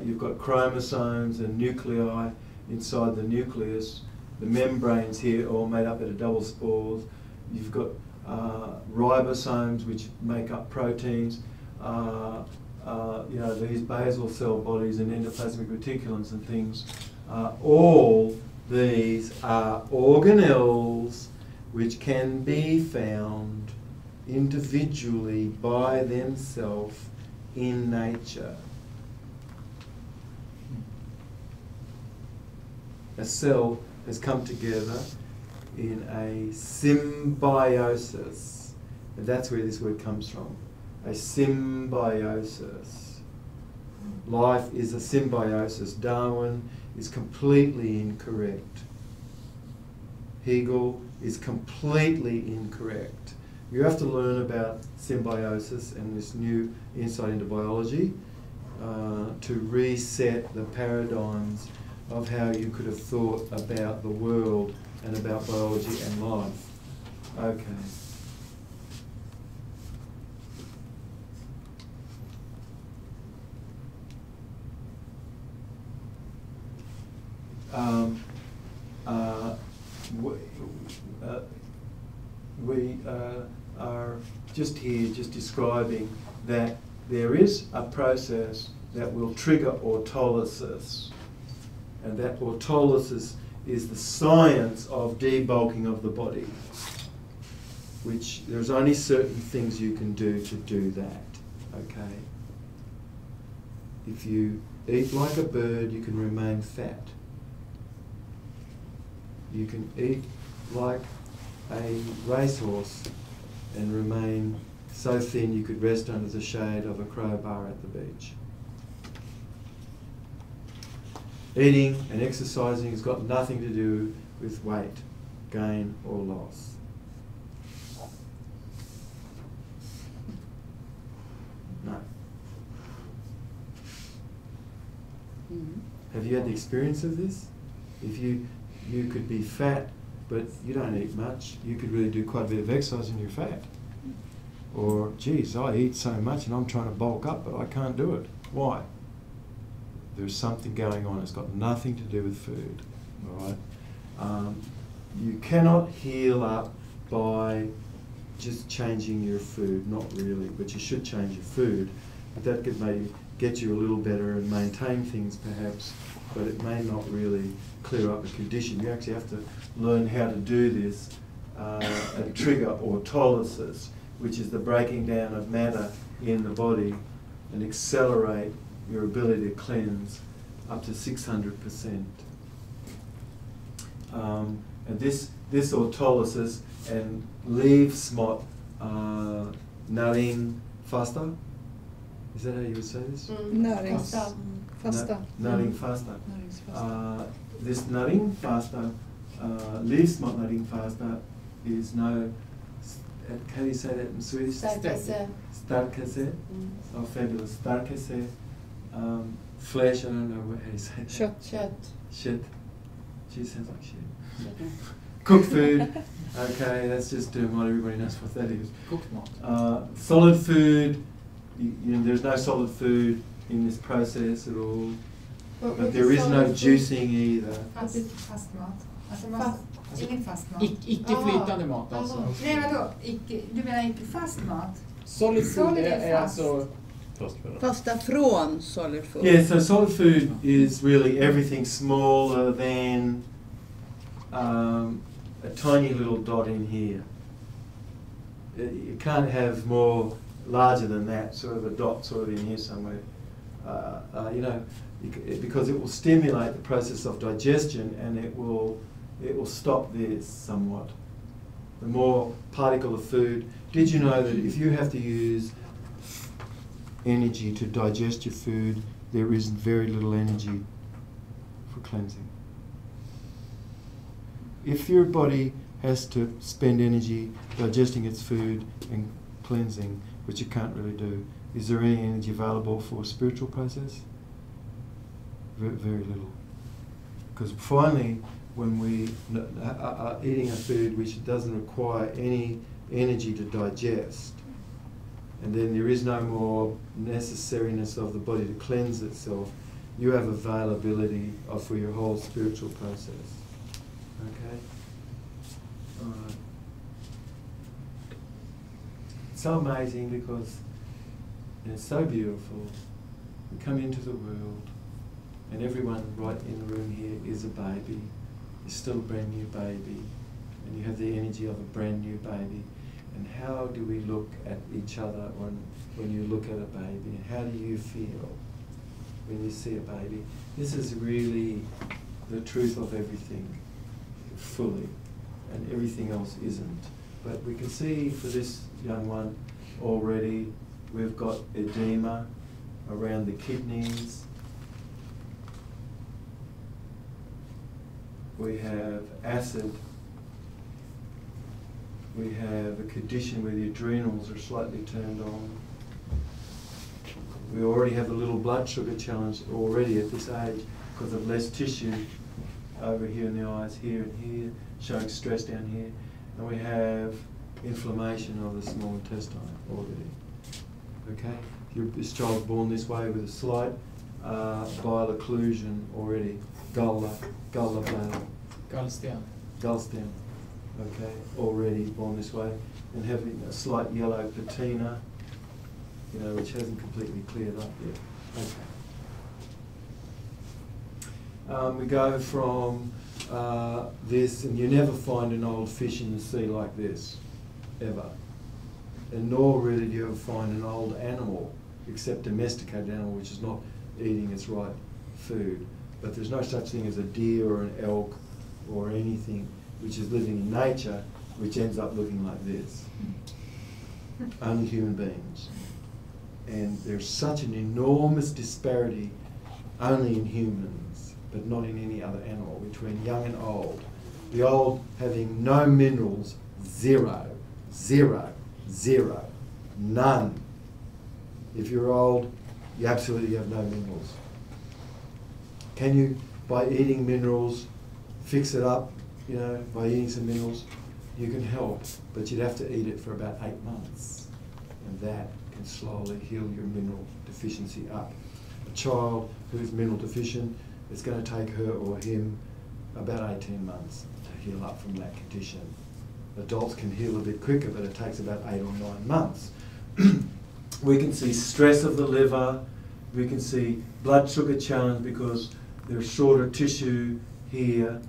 B: You've got chromosomes and nuclei inside the nucleus. The membranes here all made up out of double spores. You've got ribosomes, which make up proteins. These basal cell bodies and endoplasmic reticulums and things. All these are organelles which can be found individually by themselves in nature. A cell has come together in a symbiosis. And that's where this word comes from. A symbiosis. Life is a symbiosis. Darwin is completely incorrect. Hegel is completely incorrect. You have to learn about symbiosis and this new insight into biology to reset the paradigms of how you could have thought about the world and about biology and life. Okay. We are just here just describing that there is a process that will trigger autolysis, and that autolysis is the science of debulking of the body, which there's only certain things you can do to do that, okay? If you eat like a bird, you can remain fat. You can eat like a racehorse and remain so thin you could rest under the shade of a crowbar at the beach. Eating and exercising has got nothing to do with weight gain or loss. No.
I: Mm-hmm.
B: Have you had the experience of this? If you could be fat, but you don't eat much, you could really do quite a bit of exercise and you're fat. Or, geez, I eat so much and I'm trying to bulk up, but I can't do it. Why? There's something going on. It's got nothing to do with food, all right? you cannot heal up by just changing your food, not really, but you should change your food. But that could maybe get you a little better and maintain things perhaps, but it may not really clear up a condition. You actually have to learn how to do this and trigger autolysis, which is the breaking down of matter in the body, and accelerate your ability to cleanse up to 600%. And this autolysis and leave smot näring fasta. Is that how you would say this?
I: Närings fasta.
B: Näring fasta. This näring fasta, leave smot näring fasta is no, how do you say that in Swedish? Starkelse. Oh, fabulous. Starkelse. Flesh, I don't know how you say it.
I: Kött.
B: Shit. She sounds like shit. Cooked food. Okay, that's just doing what everybody knows what that is.
A: Cooked malt.
B: Solid food. You know, there's no solid food in this process at all. But there is no juicing either.
G: Fast mat. Alltså ingen fast mat.
A: Icke flytande mat alltså.
G: Nej, vadå? Du menar inte fast mat?
A: Solid food är alltså...
I: Fasta från solid food.
B: Yeah, so solid food is really everything smaller than a tiny little dot in here. You can't have more larger than that, sort of a dot sort of in here somewhere. You know, because it will stimulate the process of digestion, and it will stop this somewhat. The more particle of food. Did you know that if you have to use energy to digest your food, there is very little energy for cleansing? If your body has to spend energy digesting its food and cleansing, which you can't really do, is there any energy available for a spiritual process? Very, very little. Because finally, when we are eating a food which doesn't require any energy to digest, and then there is no more necessariness of the body to cleanse itself, you have availability for your whole spiritual process. Okay? All right. It's so amazing because it's so beautiful. We come into the world, and everyone right in the room here is a baby. You're still a brand new baby, and you have the energy of a brand new baby. And how do we look at each other when you look at a baby? And how do you feel when you see a baby? This is really the truth of everything, fully, and everything else isn't. But we can see for this young one already, we've got edema around the kidneys. We have acid. We have a condition where the adrenals are slightly turned on. We already have a little blood sugar challenge already at this age because of less tissue over here in the eyes, here and here, showing stress down here. And we have inflammation of the small intestine already. Okay? This child's born this way with a slight bile occlusion already. Gallbladder. Gallsten. Okay, already born this way, and having a slight yellow patina, you know, which hasn't completely cleared up yet. Okay. We go from this, and you never find an old fish in the sea like this, ever. And nor really do you ever find an old animal, except domesticated animal, which is not eating its right food. But there's no such thing as a deer or an elk or anything which is living in nature, which ends up looking like this. Only human beings. And there's such an enormous disparity only in humans, but not in any other animal, between young and old. The old having no minerals, zero, none. If you're old, you absolutely have no minerals. Can you, by eating minerals, fix it up? You know, by eating some minerals, you can help, but you'd have to eat it for about 8 months, and that can slowly heal your mineral deficiency up. A child who is mineral deficient, it's going to take her or him about 18 months to heal up from that condition. Adults can heal a bit quicker, but it takes about 8 or 9 months. We can see stress of the liver, we can see blood sugar challenge because there's shorter tissue here.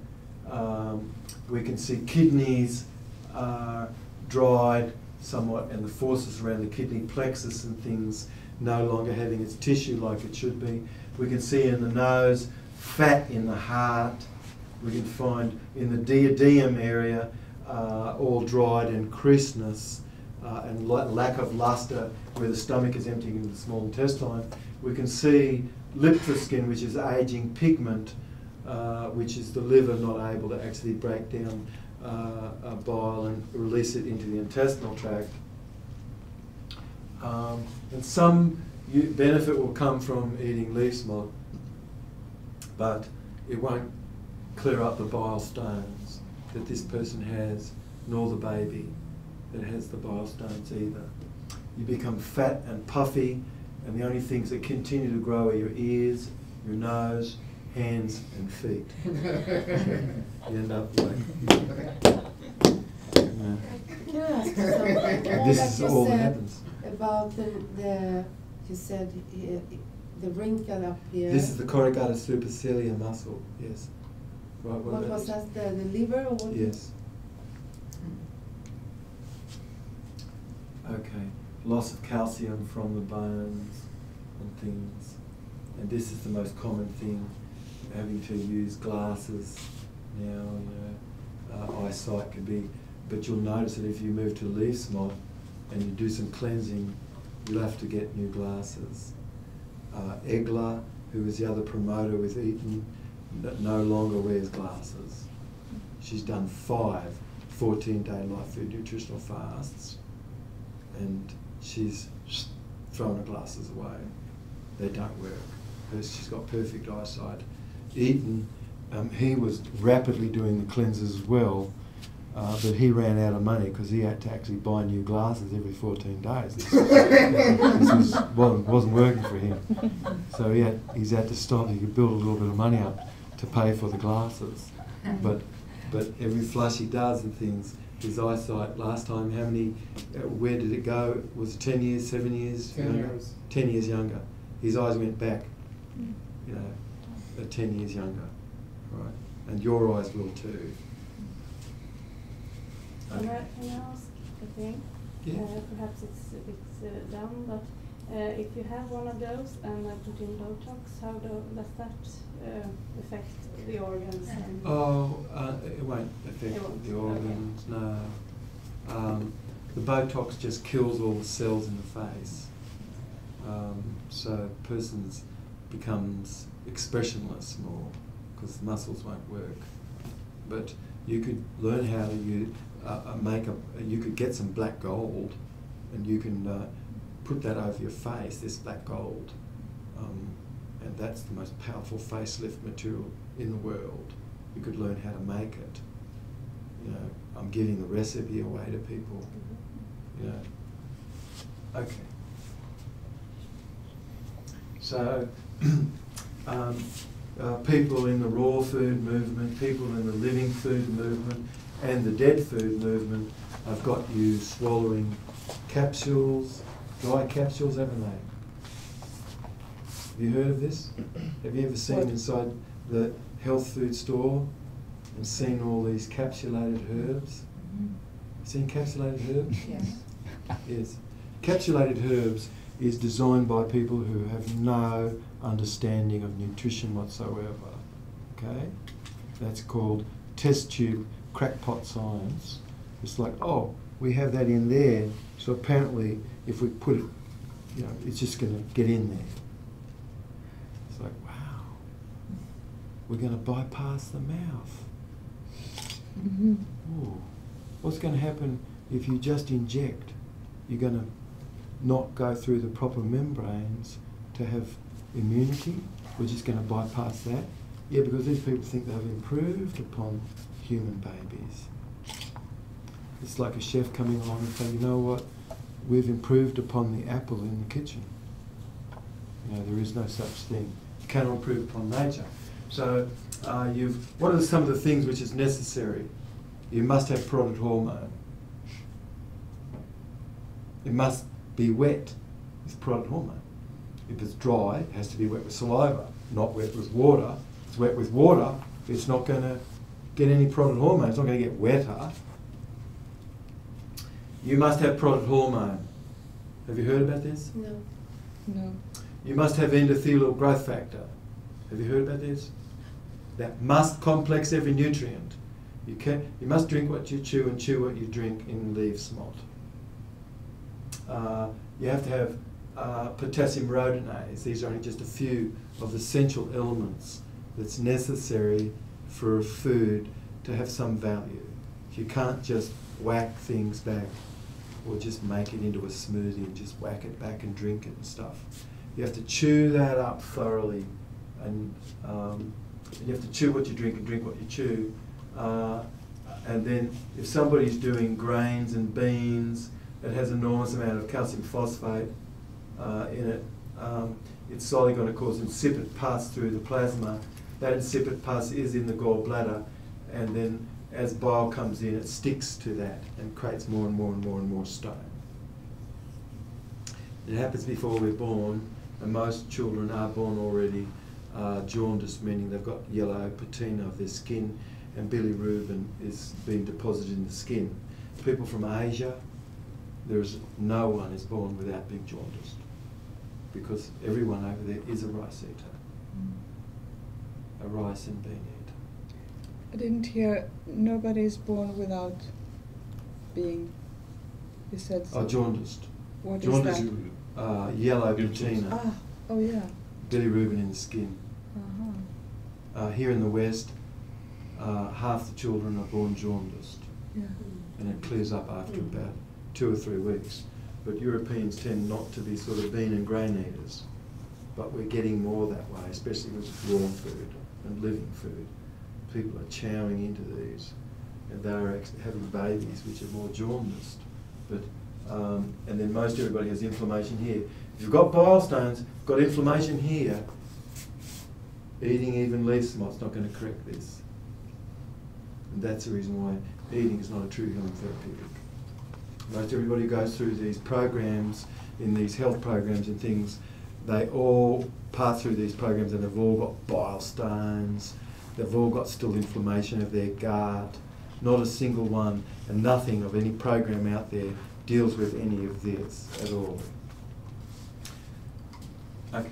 B: We can see kidneys are dried somewhat, and the forces around the kidney plexus and things no longer having its tissue like it should be. We can see in the nose fat in the heart. We can find in the duodenum area all dried and creaseness and lack of luster where the stomach is emptying into the small intestine. We can see liptriskin, which is aging pigment, which is the liver not able to actually break down bile and release it into the intestinal tract. And some benefit will come from eating leaf smut, but it won't clear up the bile stones that this person has, nor the baby that has the bile stones either. You become fat and puffy, and the only things that continue to grow are your ears, your nose, hands and feet. You end up like...
E: Can I ask you something?
B: This is all that happens.
E: About you said the wrinkle up here.
B: This is the corrugator supercilium muscle, yes. Right,
E: what was that, the liver or what?
B: Yes. Okay, loss of calcium from the bones and things. And this is the most common thing, having to use glasses now, you know, eyesight could be, but you'll notice that if you move to leaf smut and you do some cleansing, you'll have to get new glasses. Egler, who is the other promoter with Eaton, no longer wears glasses. She's done 5 14-day light food nutritional fasts, and she's thrown her glasses away. They don't work. She's got perfect eyesight. Eaton, he was rapidly doing the cleanses as well, but he ran out of money because he had to actually buy new glasses every 14 days. This wasn't working for him. So he's had to stop. He could build a little bit of money up to pay for the glasses. But every flush he does and things, his eyesight last time, how many, where did it go? Was it 10 years, 7 years?
H: 10 years.
B: 10 years younger. His eyes went back, you know, at 10 years younger, right? And your eyes will too.
K: Can I ask a thing?
B: Yeah.
K: Perhaps it's dumb, but if you have one of those and I put in Botox, how does that affect the organs?
B: It won't affect the organs, okay. No. The Botox just kills all the cells in the face. So a person becomes expressionless more because the muscles won't work. But you could learn how to you could get some black gold and you can put that over your face, this black gold. And that's the most powerful facelift material in the world. You could learn how to make it. You know, I'm giving the recipe away to people. You know. Okay. So, people in the raw food movement, people in the living food movement, and the dead food movement have got you swallowing capsules, dry capsules, haven't they? Have you heard of this? Have you ever seen inside the health food store and seen all these capsulated herbs? Seen capsulated herbs?
G: Yes.
B: Yes. Capsulated herbs is designed by people who have no understanding of nutrition whatsoever. Okay? That's called test tube crackpot science. It's like, oh, we have that in there, so apparently if we put it, you know, it's just going to get in there. It's like, wow, we're going to bypass the mouth. Ooh. What's going to happen if you just inject? You're going to not go through the proper membranes to have immunity. We're just going to bypass that. Yeah, because these people think they've improved upon human babies. It's like a chef coming along and saying, you know what, we've improved upon the apple in the kitchen. You know, there is no such thing. You cannot improve upon nature. So what are some of the things which is necessary? you must have parotid hormone. It must be wet with parotid hormone. If it's dry, it has to be wet with saliva, not wet with water. If it's wet with water, it's not going to get any parotid hormone. It's not going to get wetter. You must have parotid hormone. Have you heard about this?
E: No.
I: No.
B: You must have endothelial growth factor. Have you heard about this? That must complex every nutrient. You must drink what you chew and chew what you drink in leaf smot. You have to have potassium rhodonase. These are only just a few of the essential elements that's necessary for a food to have some value. You can't just whack things back or just make it into a smoothie and just whack it back and drink it and stuff. You have to chew that up thoroughly, and you have to chew what you drink and drink what you chew. And then if somebody's doing grains and beans, it has an enormous amount of calcium phosphate in it. It's slowly going to cause insipid pus through the plasma. That insipid pus is in the gallbladder, and then as bile comes in, it sticks to that and creates more and more and more and more stone. It happens before we're born, and most children are born already jaundiced, meaning they've got yellow patina of their skin, and bilirubin is being deposited in the skin. People from Asia, there's no one is born without being jaundiced, because everyone over there is a rice eater, a rice and bean eater.
I: I didn't hear, nobody is born without being, you said so.
B: Oh, jaundiced.
I: What
B: jaundiced,
I: is that?
B: Yellow patina.
I: Ah, oh yeah.
B: Bilirubin in the skin.
I: Uh-huh.
B: Here in the West, half the children are born jaundiced.
I: Yeah.
B: And it clears up after about 2 or 3 weeks. But Europeans tend not to be sort of bean and grain eaters. But we're getting more that way, especially with raw food and living food. People are chowing into these, and they're actually having babies which are more jaundiced. But and then most everybody has inflammation here. If you've got bile stones, got inflammation here, eating even leaf smot's not going to correct this. And that's the reason why eating is not a true healing therapeutic. Most everybody who goes through these programs, in these health programs and things, they all pass through these programs and they've all got bile stones, they've all got still inflammation of their gut, not a single one, and nothing of any program out there deals with any of this at all. Okay.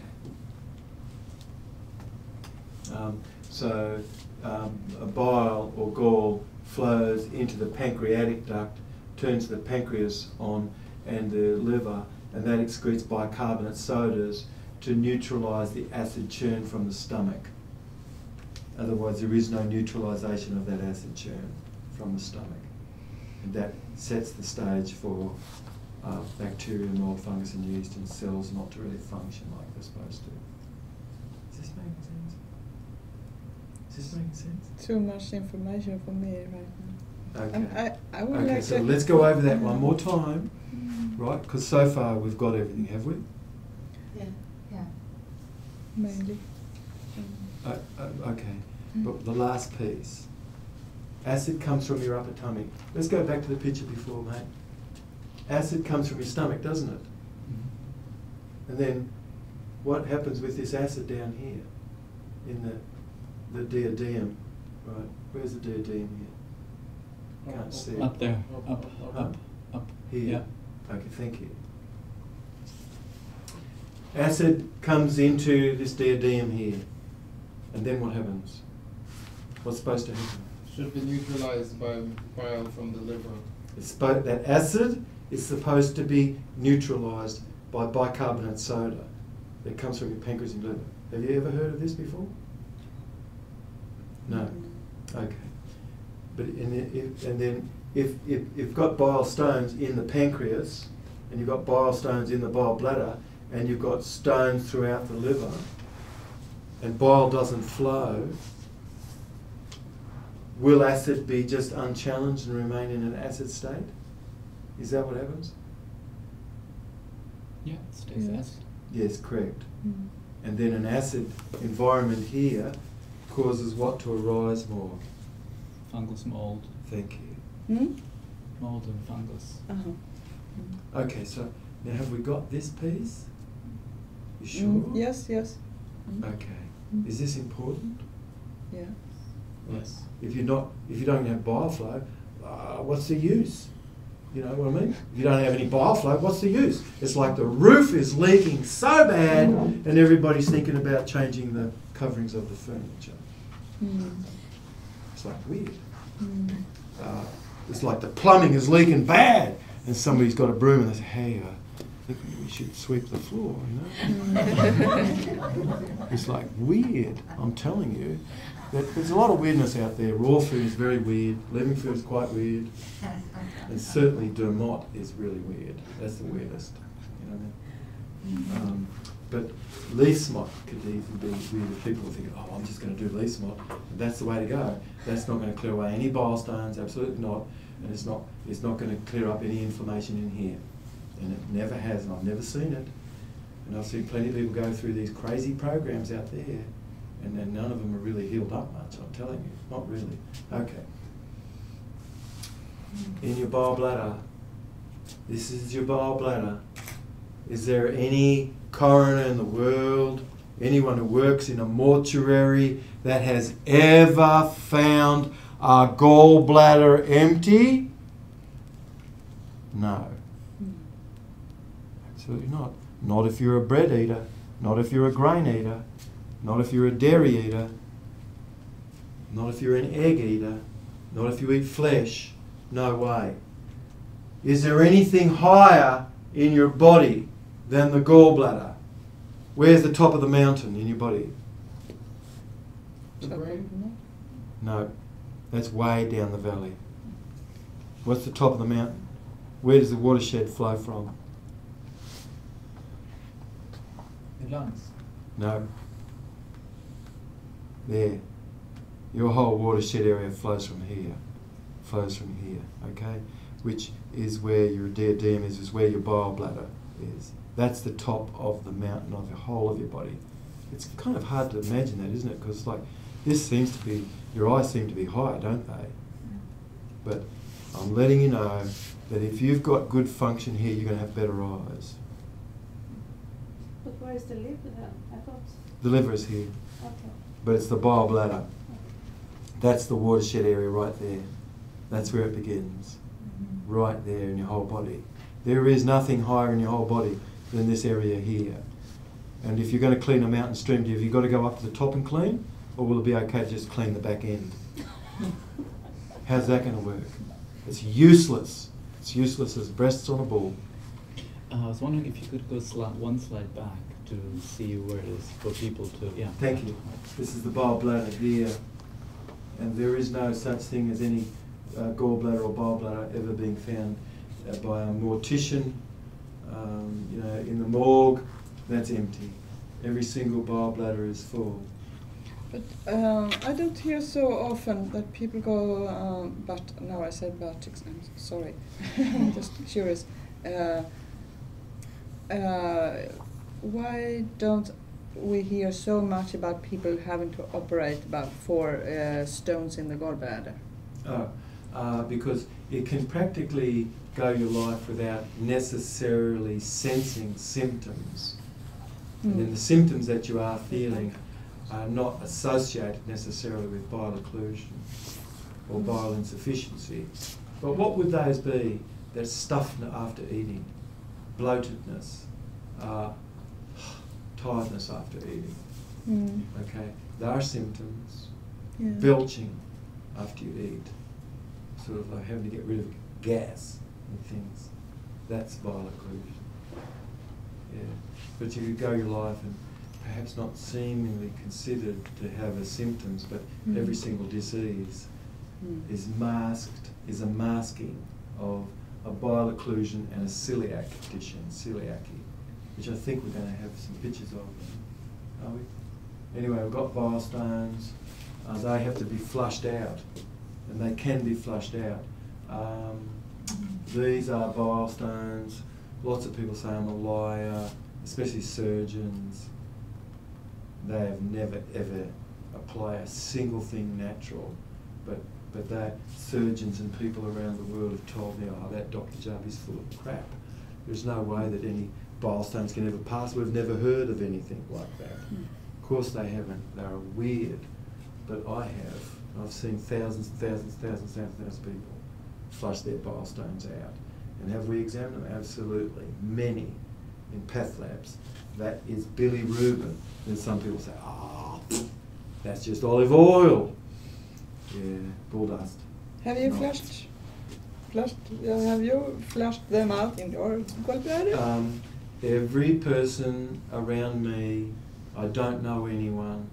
B: A bile or gall flows into the pancreatic duct, turns the pancreas on and the liver, and that excretes bicarbonate sodas to neutralise the acid churn from the stomach. Otherwise, there is no neutralisation of that acid churn from the stomach. And that sets the stage for bacteria, mold, fungus and yeast and cells not to really function like they're supposed to. Is this making sense? Is this making sense?
I: Too much information for me right now.
B: Okay.
I: I would
B: okay,
I: like
B: so
I: to
B: let's go over that one more time, right? Because so far we've got everything, have we?
E: Yeah.
G: Yeah.
I: mainly.
B: Okay, but the last piece. Acid comes from your upper tummy. Let's go back to the picture before, mate. Acid comes from your stomach, doesn't it? And then what happens with this acid down here in the duodenum, right? Where's the duodenum here? Can't see it.
J: Up there. Up.
B: Here?
J: Yeah.
B: Okay, thank you. Acid comes into this duodenum here. And then what happens? What's supposed to happen?
H: Should be neutralized by bile from the liver.
B: That acid is supposed to be neutralized by bicarbonate soda that comes from your pancreas and liver. Have you ever heard of this before? No. Okay. But if you've got bile stones in the pancreas and you've got bile stones in the bile bladder and you've got stones throughout the liver and bile doesn't flow, will acid be just unchallenged and remain in an acid state? Is that what happens?
J: Yeah, it stays acid.
B: Yes, correct. And then an acid environment here causes what to arise more?
J: fungus mold.
B: Thank you.
I: Hmm?
J: Mold and fungus.
B: Okay, so now have we got this piece? You sure?
I: Yes, yes.
B: Okay. Is this important?
I: Yeah.
J: Yes.
B: If you don't have bile flow, what's the use? You know what I mean? If you don't have any bile flow, what's the use? It's like the roof is leaking so bad, and everybody's thinking about changing the coverings of the furniture. It's like weird. It's like the plumbing is leaking bad, and somebody's got a broom and they say, "Hey, I think we should sweep the floor." You know? It's like weird. I'm telling you. There's a lot of weirdness out there. Raw food is very weird. Living food is quite weird. And certainly Dermot is really weird. That's the weirdest. You know what I mean? But leaf smut could even be weird if people think, oh, I'm just going to do leaf smut. That's the way to go. That's not going to clear away any bile stones, absolutely not. And it's not going to clear up any inflammation in here. And it never has, and I've never seen it. And I've seen plenty of people go through these crazy programs out there. And then none of them are really healed up much, I'm telling you. Not really. Okay. In your bile bladder, this is your bile bladder. Is there any coroner in the world, anyone who works in a mortuary, that has ever found a gallbladder empty? No. Absolutely not. Not if you're a bread eater, not if you're a grain eater, not if you're a dairy eater, not if you're an egg eater, not if you eat flesh. No way. Is there anything higher in your body than the gallbladder? Where's the top of the mountain in your body?
H: The brain?
B: No, that's way down the valley. What's the top of the mountain? Where does the watershed flow from?
F: The lungs.
B: No. There. Your whole watershed area flows from here. Okay? Which is where your duodenum is where your bile bladder is. That's the top of the mountain of the whole of your body. It's kind of hard to imagine that, isn't it? Because it's like, this seems to be, your eyes seem to be high, don't they? But I'm letting you know that if you've got good function here, you're going to have better eyes.
K: But where is the liver then? I thought.
B: The liver is here.
K: Okay.
B: But it's the bile bladder. That's the watershed area right there. That's where it begins. Right there in your whole body. There is nothing higher in your whole body than this area here. And if you're going to clean a mountain stream, have you got to go up to the top and clean? Or will it be okay to just clean the back end? How's that going to work? It's useless. It's useless as breasts on a bull.
J: I was wondering if you could go one slide back to see where it is for people to, yeah.
B: Thank you. This is the bile bladder here. And there is no such thing as any gallbladder or bile bladder ever being found by a mortician, you know, in the morgue. That's empty. Every single bile bladder is full.
I: But I don't hear so often that people go, now I said buttocks, I'm sorry, I'm just curious. Why don't we hear so much about people having to operate about 4 stones in the gallbladder?
B: Because it can practically go your life without necessarily sensing symptoms. And then the symptoms that you are feeling are not associated necessarily with bile occlusion or bile insufficiency. But what would those be? There's stuff after eating, bloatedness, tiredness after eating. Okay, there are symptoms.
I: Yeah.
B: Belching after you eat, sort of like having to get rid of gas and things. That's bile occlusion. Yeah, but you could go your life and perhaps not seemingly considered to have as symptoms, but every single disease is masked, is a masking of a bile occlusion and a celiac condition, celiacy, which I think we're going to have some pictures of, are we? Anyway, we've got bile stones. They have to be flushed out, and they can be flushed out. These are bile stones. Lots of people say I'm a liar, especially surgeons. They have never ever applied a single thing natural but that surgeons and people around the world have told me, oh, that Dr. Jubb is full of crap. There's no way that any bile stones can ever pass. We've never heard of anything like that. Of course they haven't. They're weird. But I have. I've seen thousands of people flush their bile stones out. And have we examined them? Absolutely. Many in path labs. That is bilirubin. And some people say, oh, that's just olive oil. Yeah, bull dust.
I: Have you flushed? Have you flushed them out in your gallbladder?
B: Every person around me, I don't know anyone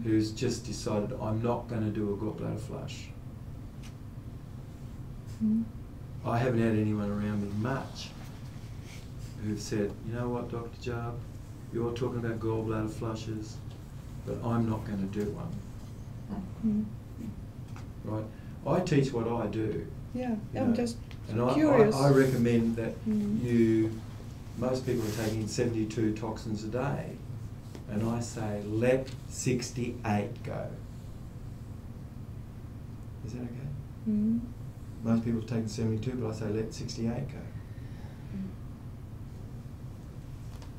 B: who's just decided I'm not going to do a gallbladder flush. I haven't had anyone around me much who've said, you know what, Dr. Jubb, you're talking about gallbladder flushes, but I'm not going to do one. Right? I teach what I do.
I: Yeah, I'm just
B: and
I: curious.
B: I recommend that most people are taking 72 toxins a day, and I say let 68 go. Is that okay? Most people are taking 72, but I say let 68 go.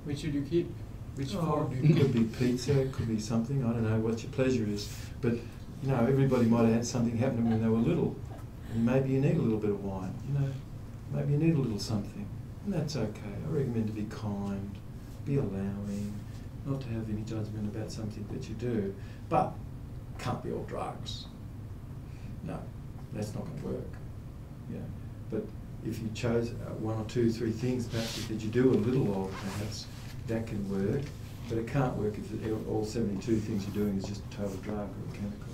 A: Which should you keep? Which form?
B: It could be pizza, it could be something, I don't know what your pleasure is. But, you know, everybody might have had something happen when they were little. And maybe you need a little bit of wine, you know. Maybe you need a little something. And that's okay. I recommend to be kind, be allowing, not to have any judgment about something that you do. But can't be all drugs. No, that's not going to work. Yeah. But if you chose 1 or 2, 3 things perhaps that you do a little of, perhaps that can work. But it can't work if all 72 things you're doing is just a total drug or a chemical.